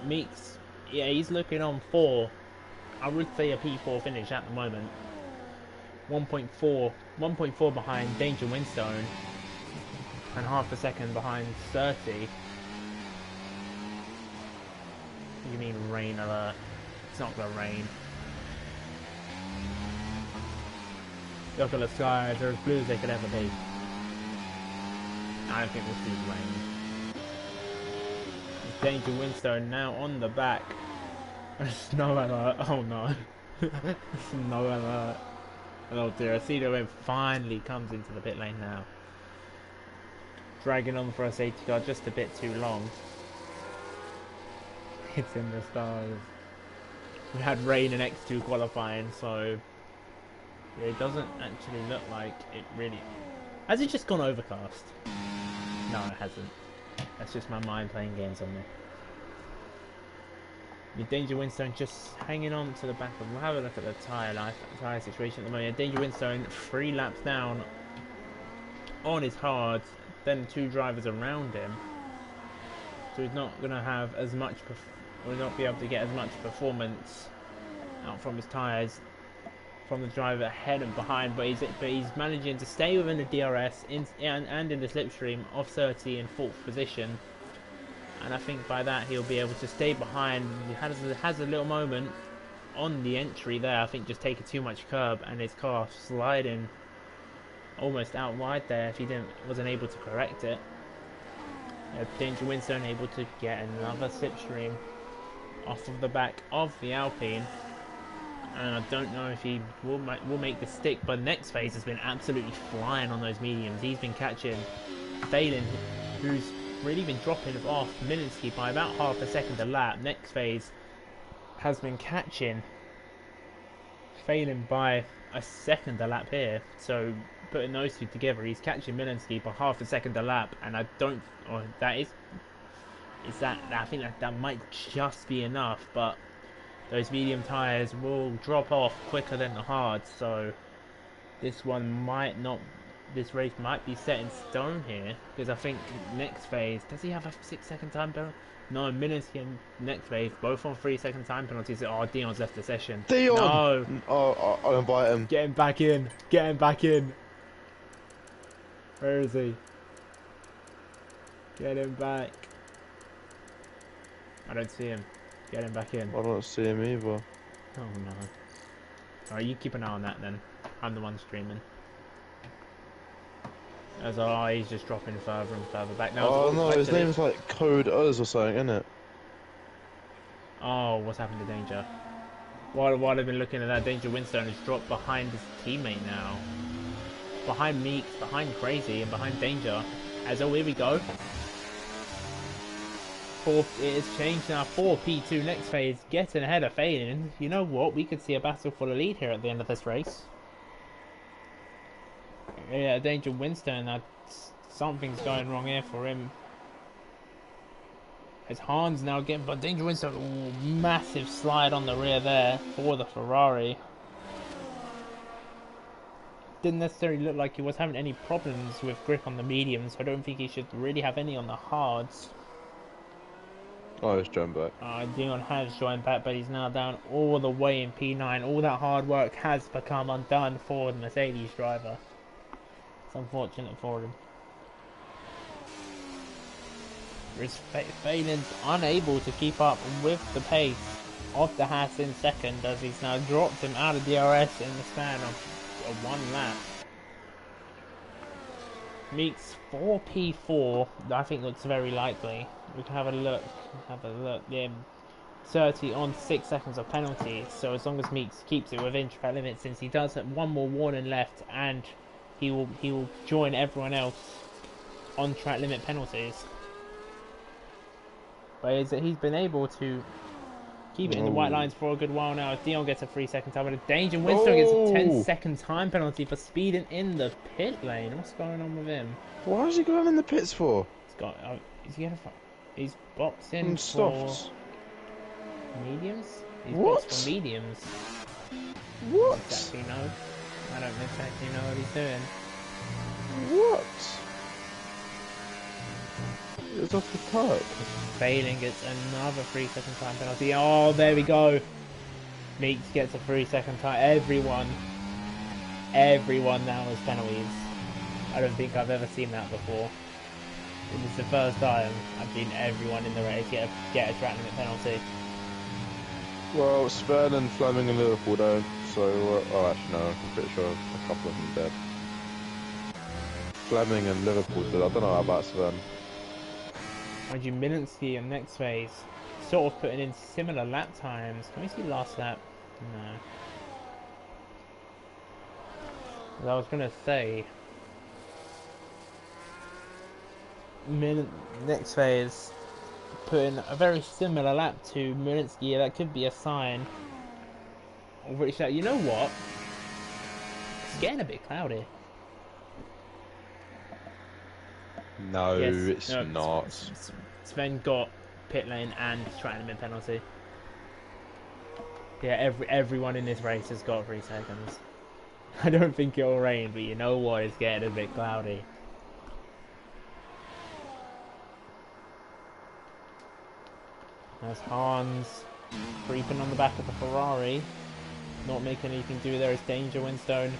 Meeks, yeah, he's looking on 4. I would say a P4 finish at the moment. 1.4 behind Danger Windstone, and half a second behind 30. You mean rain alert? It's not gonna rain. Look at the sky, they're as blue as they could ever be. I don't think we'll see rain. Danger Windstone now on the back. Snow alert, oh no. Snow alert. Oh dear, CWM finally comes into the pit lane now. Dragging on for a safety car just a bit too long. It's in the stars. We had rain in X2 qualifying, so it doesn't actually look like it really... Has it just gone overcast? No, it hasn't. That's just my mind playing games on me. The Danger Windstone just hanging on to the back of... We'll have a look at the tyre situation at the moment. Danger Windstone 3 laps down on his hard, then 2 drivers around him. So he's not going to have as much... will not be able to get as much performance out from his tyres from the driver ahead and behind, but he's managing to stay within the DRS and in the slipstream of 30 in 4th position, and I think by that he'll be able to stay behind. He has a little moment on the entry there, I think just taking too much curb and his car sliding almost out wide there if he wasn't able to correct it. Danger Windstone able to get another slipstream off of the back of the Alpine. And I don't know if he will make the stick, but next phase has been absolutely flying on those mediums. He's been catching Phelan, who's really been dropping off Milinsky by about half a second a lap. Next phase has been catching Phelan by a second a lap here. So putting those two together, he's catching Milinsky by half a second a lap, and I don't. Oh, that is that. I think that might just be enough, but those medium tyres will drop off quicker than the hard, so this race might be set in stone here, because I think next phase, does he have a 6-second time penalty? No, Milinsky and next phase, both on 3-second time penalties. Oh, Dion's left the session. Dion! No! Oh, I'll invite him. Get him back in! Get him back in! Where is he? Get him back. I don't see him. Get him back in. I don't see him either. Oh no. Alright, you keep an eye on that then. I'm the one streaming. As he's just dropping further and further back. Now, oh no, his name's like Code Us or something, isn't it? Oh, what's happened to Danger? While I've been looking at that, Danger Winstone has dropped behind his teammate now. Behind Meeks, behind Crazy, and behind Danger. As oh, here we go. It has changed now. 4P2 next phase, getting ahead of Phelan. You know what? We could see a battle for the lead here at the end of this race. Yeah, Danger Winstone. Something's going wrong here for him. As Hans now getting, but Danger Winstone, ooh, massive slide on the rear there for the Ferrari. Didn't necessarily look like he was having any problems with grip on the mediums, so I don't think he should really have any on the hards. Oh, he's joined back. Dion has joined back, but he's now down all the way in P9. All that hard work has become undone for the Mercedes driver. It's unfortunate for him. Phelan's unable to keep up with the pace of the Haas in second, as he's now dropped him out of DRS in the span of one lap. Meeks 4P4, I think looks very likely. We can have a look. Yeah, 30 on 6 seconds of penalty. So as long as Meeks keeps it within track limits, since he does have one more warning left, and he will join everyone else on track limit penalties. But he's been able to keep it in the white lines for a good while now. Dion gets a 3-second time, but a Danger Winstone gets a 10-second time penalty for speeding in the pit lane. What's going on with him? Why is he going in the pits for? He's boxing for mediums? He's what? boxed for mediums. What? Exactly no. I don't exactly know what he's doing. What? It's off the top. Phelan gets another 3-second time penalty. Oh, there we go. Meeks gets a 3-second time. Everyone now has penalties. I don't think I've ever seen that before. It was the first time I've seen everyone in the race get a track limit penalty. Well, Sven and Fleming and Liverpool don't, so... oh, actually, no, I'm pretty sure a couple of them are dead. Fleming and Liverpool did. I don't know about Sven. Mind you, Milinsky in next phase, sort of putting in similar lap times. Can we see last lap? No. As I was going to say... next phase put in a very similar lap to Milinsky. That could be a sign of which that, you know what, it's getting a bit cloudy. No, it's not. Sven got pit lane and track limit penalty. Yeah, everyone in this race has got 3 seconds. I don't think it'll rain, but you know what, it's getting a bit cloudy. There's Hans creeping on the back of the Ferrari, not making anything do there. Is Danger Winstone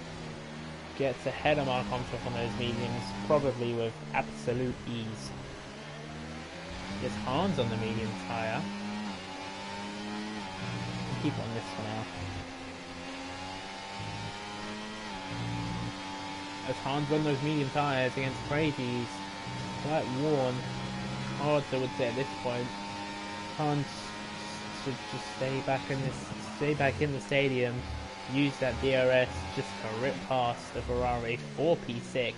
gets ahead of Mark Comstock on those mediums, probably with absolute ease. There's Hans on the medium tyre. Keep on this for now. As Hans on those medium tyres against Crazy's, quite worn. Hard, I would say at this point. Hans should just stay back in the stadium, use that DRS just to rip past the Ferrari 4P6.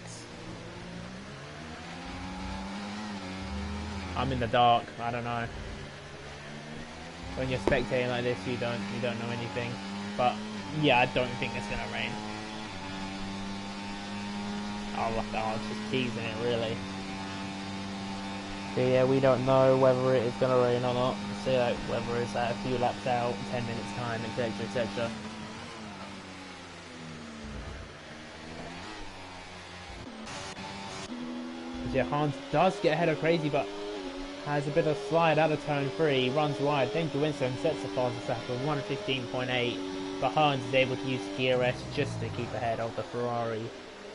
I'm in the dark, I don't know. When you're spectating like this, you don't know anything. But yeah, I don't think it's gonna rain. I was just teasing it, really. So yeah, we don't know whether it is gonna rain or not. So like whether it's at a few laps out, 10 minutes time, etc, etc. Yeah, Hans does get ahead of Crazy, but has a bit of slide out of turn 3, runs wide, then Winston sets the fastest lap of 1:15.8, but Hans is able to use DRS just to keep ahead of the Ferrari,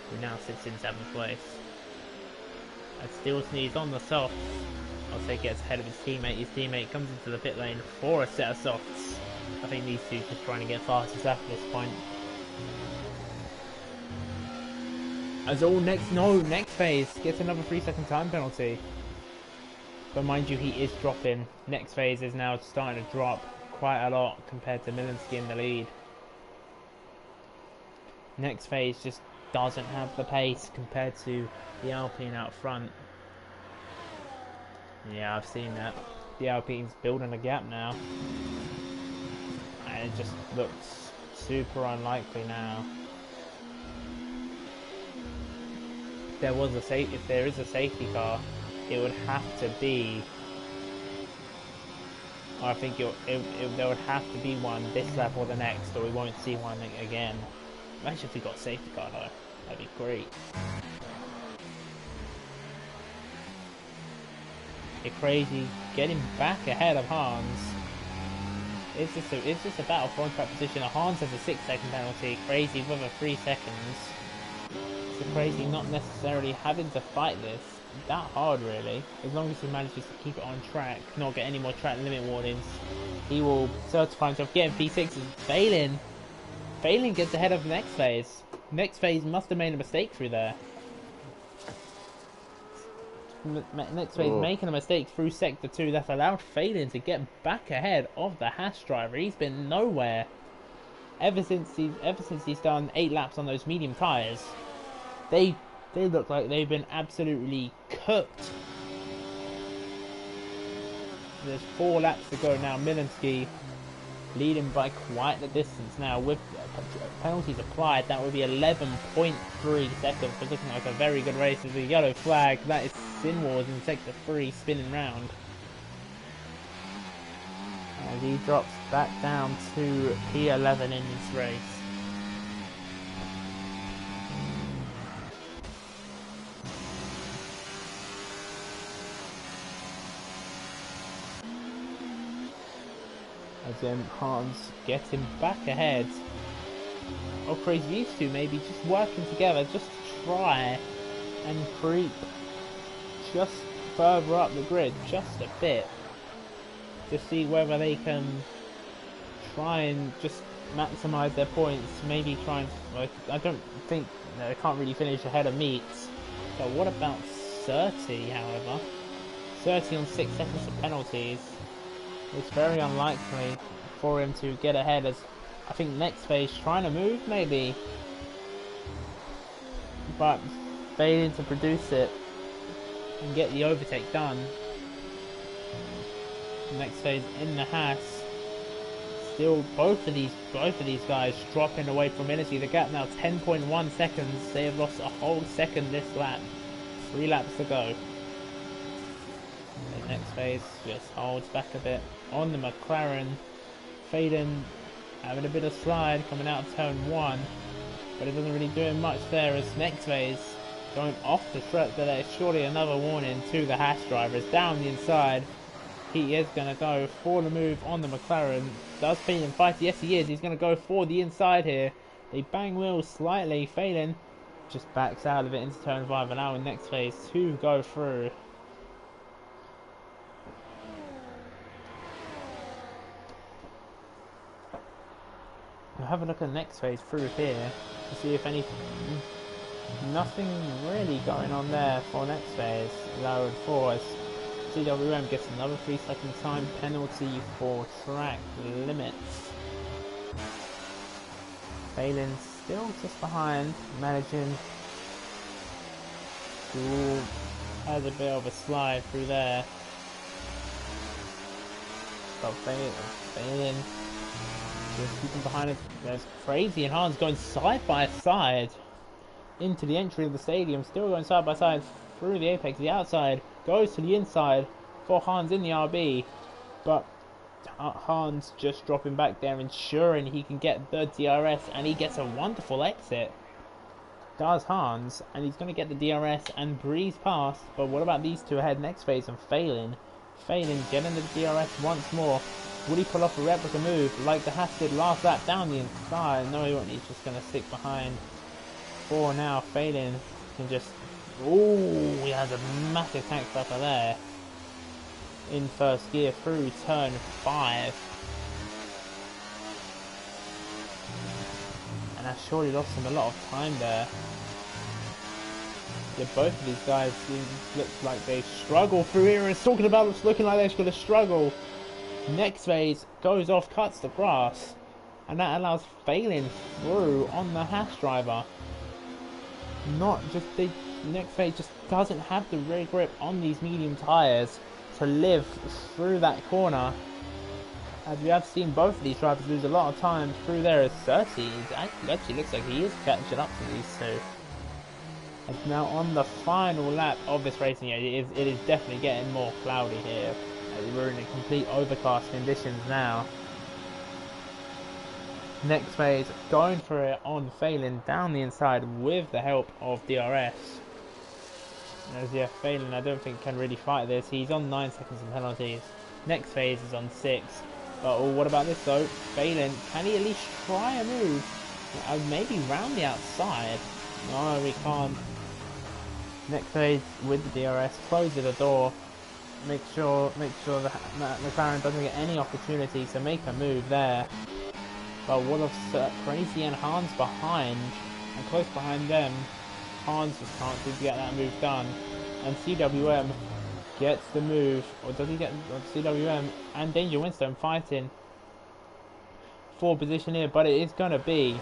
who now sits in 7th place. As Steel Sneeze on the softs, I'll say gets ahead of his teammate. His teammate comes into the pit lane for a set of softs. I think these two just trying to get fastest lap at this point. As all next phase gets another 3-second time penalty. But mind you, he is dropping. Next phase is now starting to drop quite a lot compared to Milinski in the lead. Next phase just doesn't have the pace compared to the Alpine out front. Yeah, I've seen that. The Alpine's building a gap now. And it just looks super unlikely now. If there is a safety car, it would have to be, I think there would have to be one this lap or the next, or we won't see one again. Imagine if we got a safety car though, that'd be great. It's Crazy getting back ahead of Hans. It's just a battle for on-track position. Hans has a 6-second penalty, Crazy with a 3 seconds. So Crazy not necessarily having to fight this that hard really. As long as he manages to keep it on track, not get any more track limit warnings, he will certify himself getting P6s. Failing gets ahead of next phase. Next phase must have made a mistake through there. Next phase making a mistake through sector 2 that's allowed Phelan to get back ahead of the Haas driver. He's been nowhere ever since he's done 8 laps on those medium tyres. They look like they've been absolutely cooked. There's 4 laps to go now. Milinski leading by quite the distance now. With penalties applied, that would be 11.3 seconds. But looking like a very good race. There's a yellow flag. That is Sin Wars in sector 3 spinning round. And he drops back down to P11 in this race. As in Hans getting back ahead of Crazy. These two maybe just working together just to try and creep just further up the grid just a bit to see whether they can try and just maximise their points. Maybe try and, like, I don't think they can't really finish ahead of Meats. But what about Surtees, however? Surtees on 6 seconds of penalties. It's very unlikely for him to get ahead, as I think next phase trying to move maybe, but failing to produce it and get the overtake done. Next phase in the Haas. Still both of these guys dropping away from Milinski. The gap now 10.1 seconds. They have lost a whole second this lap. 3 laps to go. The next phase just holds back a bit on the McLaren. Faden having a bit of slide coming out of turn 1, but it doesn't really do much there, as next phase going off the track. But there's surely another warning to the Haas drivers down the inside. He is going to go for the move on the McLaren. Does Phelan fight? Yes, he is. He's going to go for the inside here. They bang wheels slightly. Phelan just backs out of it into turn 5, and now in next phase to go through. We'll have a look at the next phase through here to see if nothing really going on there for next phase. Low and 4 as CWM gets another 3-second time penalty for track limits. Phelan still just behind, managing to has a bit of a slide through there. But Phelan just keeping behind it. There's Crazy and Hans going side by side into the entry of the stadium, still going side by side through the apex. The outside goes to the inside for Hans in the RB, but Hans just dropping back there, ensuring he can get the DRS, and he gets a wonderful exit. Does Hans, and he's going to get the DRS and breeze past. But what about these two ahead? Next phase and Phelan. Phelan getting the DRS once more. Would he pull off a replica move like the Haas did last lap down the inside? No, he won't. He's just going to stick behind. For now, Phelan can just... Ooh, he has a massive tank stopper there. In first gear through turn 5. And that surely lost him a lot of time there. Yeah, both of these guys look like they struggle through here. And it's talking about it's looking like they're going to struggle. Next phase goes off, cuts the grass, and that allows Phelan through on the Haas driver. Not just the next phase just doesn't have the rear grip on these medium tyres to live through that corner. As we have seen both of these drivers lose a lot of time through there, as Cersei actually looks like he is catching up to these two. And now on the final lap of this racing, yeah, it is definitely getting more cloudy here. We're in complete overcast conditions now. Next phase, going for it on Phelan down the inside with the help of DRS. As yeah, Phelan I don't think can really fight this. He's on 9 seconds in penalties. Next phase is on 6. But oh, what about this though? Phelan, can he at least try a move? Maybe round the outside. No, we can't. Next phase with the DRS, closes the door. Make sure that McLaren doesn't get any opportunity to make a move there. But what of Crazy and Hans behind, and close behind them. Hans just can't seem to get that move done. And CWM gets the move, or does he get CWM and Danger Winstone fighting for position here, but it is going to be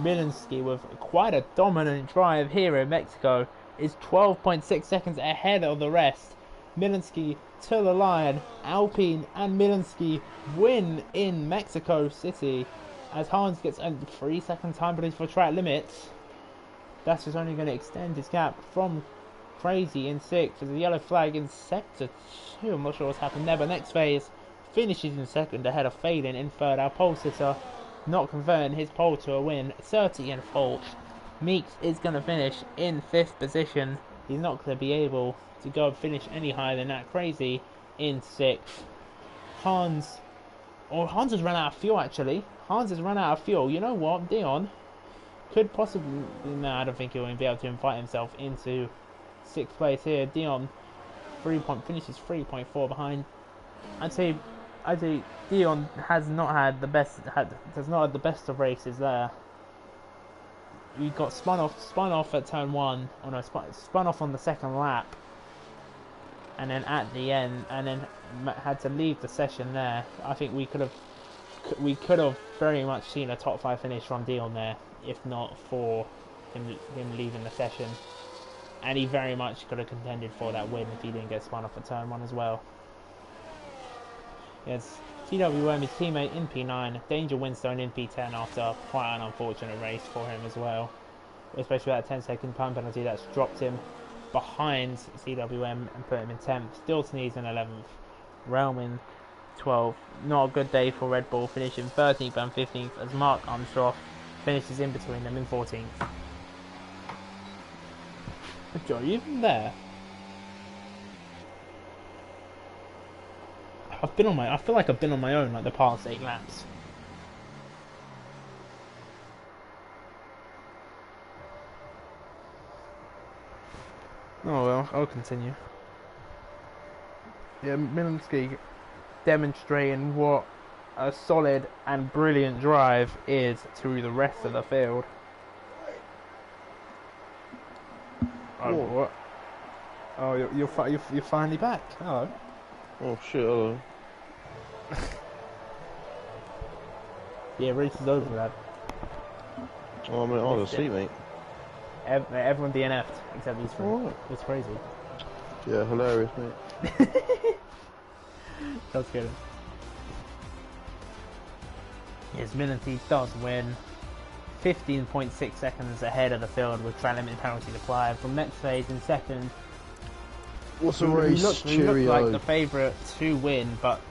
Milinski with quite a dominant drive here in Mexico. Is 12.6 seconds ahead of the rest. Milinski to the line. Alpine and Milinski win in Mexico City as Hans gets a 3-second time penalty for track limits. That's just only going to extend his gap from Crazy in 6th. There's a yellow flag in sector 2. I'm not sure what's happened there, but next phase finishes in 2nd ahead of Phelan in 3rd. Our pole sitter not converting his pole to a win. 30 in 4th. Meeks is going to finish in 5th position. He's not going to be able to go and finish any higher than that. Crazy in 6th. Hans has run out of fuel actually. Hans has run out of fuel. You know what? Dion could possibly... No, I don't think he'll be able to invite himself into 6th place here. Dion finishes 3.4 behind. I'd say Dion has not had the best of races there. We got spun off at turn 1, or no, spun off on the 2nd lap, and then at the end, and then had to leave the session there. I think we could have very much seen a top 5 finish from Dion there, if not for him leaving the session, and he very much could have contended for that win if he didn't get spun off at turn 1 as well. Yes, TWM, his teammate in P9, Danger Winstone in P10 after quite an unfortunate race for him as well. Especially that 10-second time penalty that's dropped him behind CWM and put him in 10th. Still Sneeze in 11th. Relman 12th. Not a good day for Red Bull, finishing 13th and 15th as Mark Armstrong finishes in between them in 14th. Joe, are you even there? I feel like I've been on my own like the past 8 laps. Oh well, I'll continue. Yeah, Milinski demonstrating what a solid and brilliant drive is to the rest of the field. Oh, what? Oh, you're finally back. Hello. Oh shit, hello. Yeah, race is over, lad. Oh, I'm on the seat, mate. Everyone DNF'd except these three. Oh. It's crazy. Yeah, hilarious, mate. That's good. Yes, Minity does win. 15.6 seconds ahead of the field with track limit penalties applied. From next phase in second. What's a race? He looked like the favourite to win, but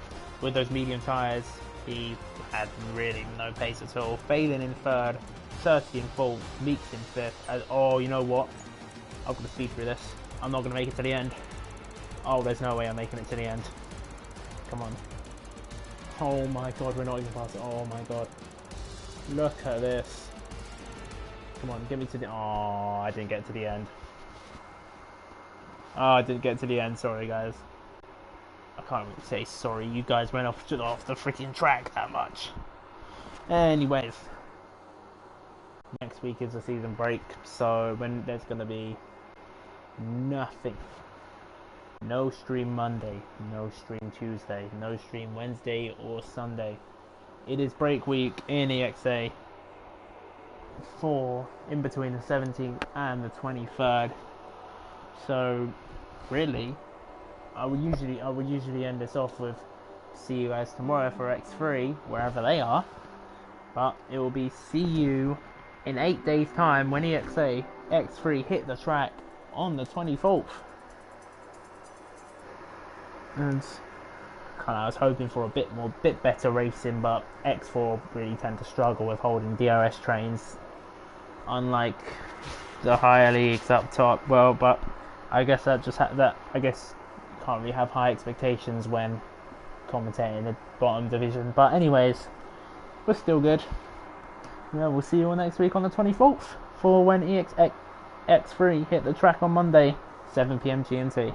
with those medium tyres, he had really no pace at all. Failing in third, Cersei in fourth, Meeks in fifth. Oh, you know what? I've got to speed through this. I'm not going to make it to the end. Oh, there's no way I'm making it to the end. Come on. Oh my god, we're not even past it. Oh my god. Look at this. Come on, get me to the... Oh, I didn't get to the end. Oh, I didn't get to the end. Sorry, guys. I can't really say sorry. You guys went off the freaking track that much. Anyways. Next week is a season break, so when there's going to be nothing. No stream Monday, no stream Tuesday, no stream Wednesday or Sunday. It is break week in EXA for in between the 17th and the 23rd. So really, I would usually end this off with see you guys tomorrow for X3 wherever they are, but it will be see you in 8 days time when EXA X3 hit the track on the 24th. And I was hoping for a bit better racing, but X4 really tend to struggle with holding DRS trains, unlike the higher leagues up top. Well, but I guess I guess you can't really have high expectations when commentating in the bottom division. But anyways, we're still good. Yeah, we'll see you all next week on the 24th for when X3 hit the track on Monday, 7 PM GMT.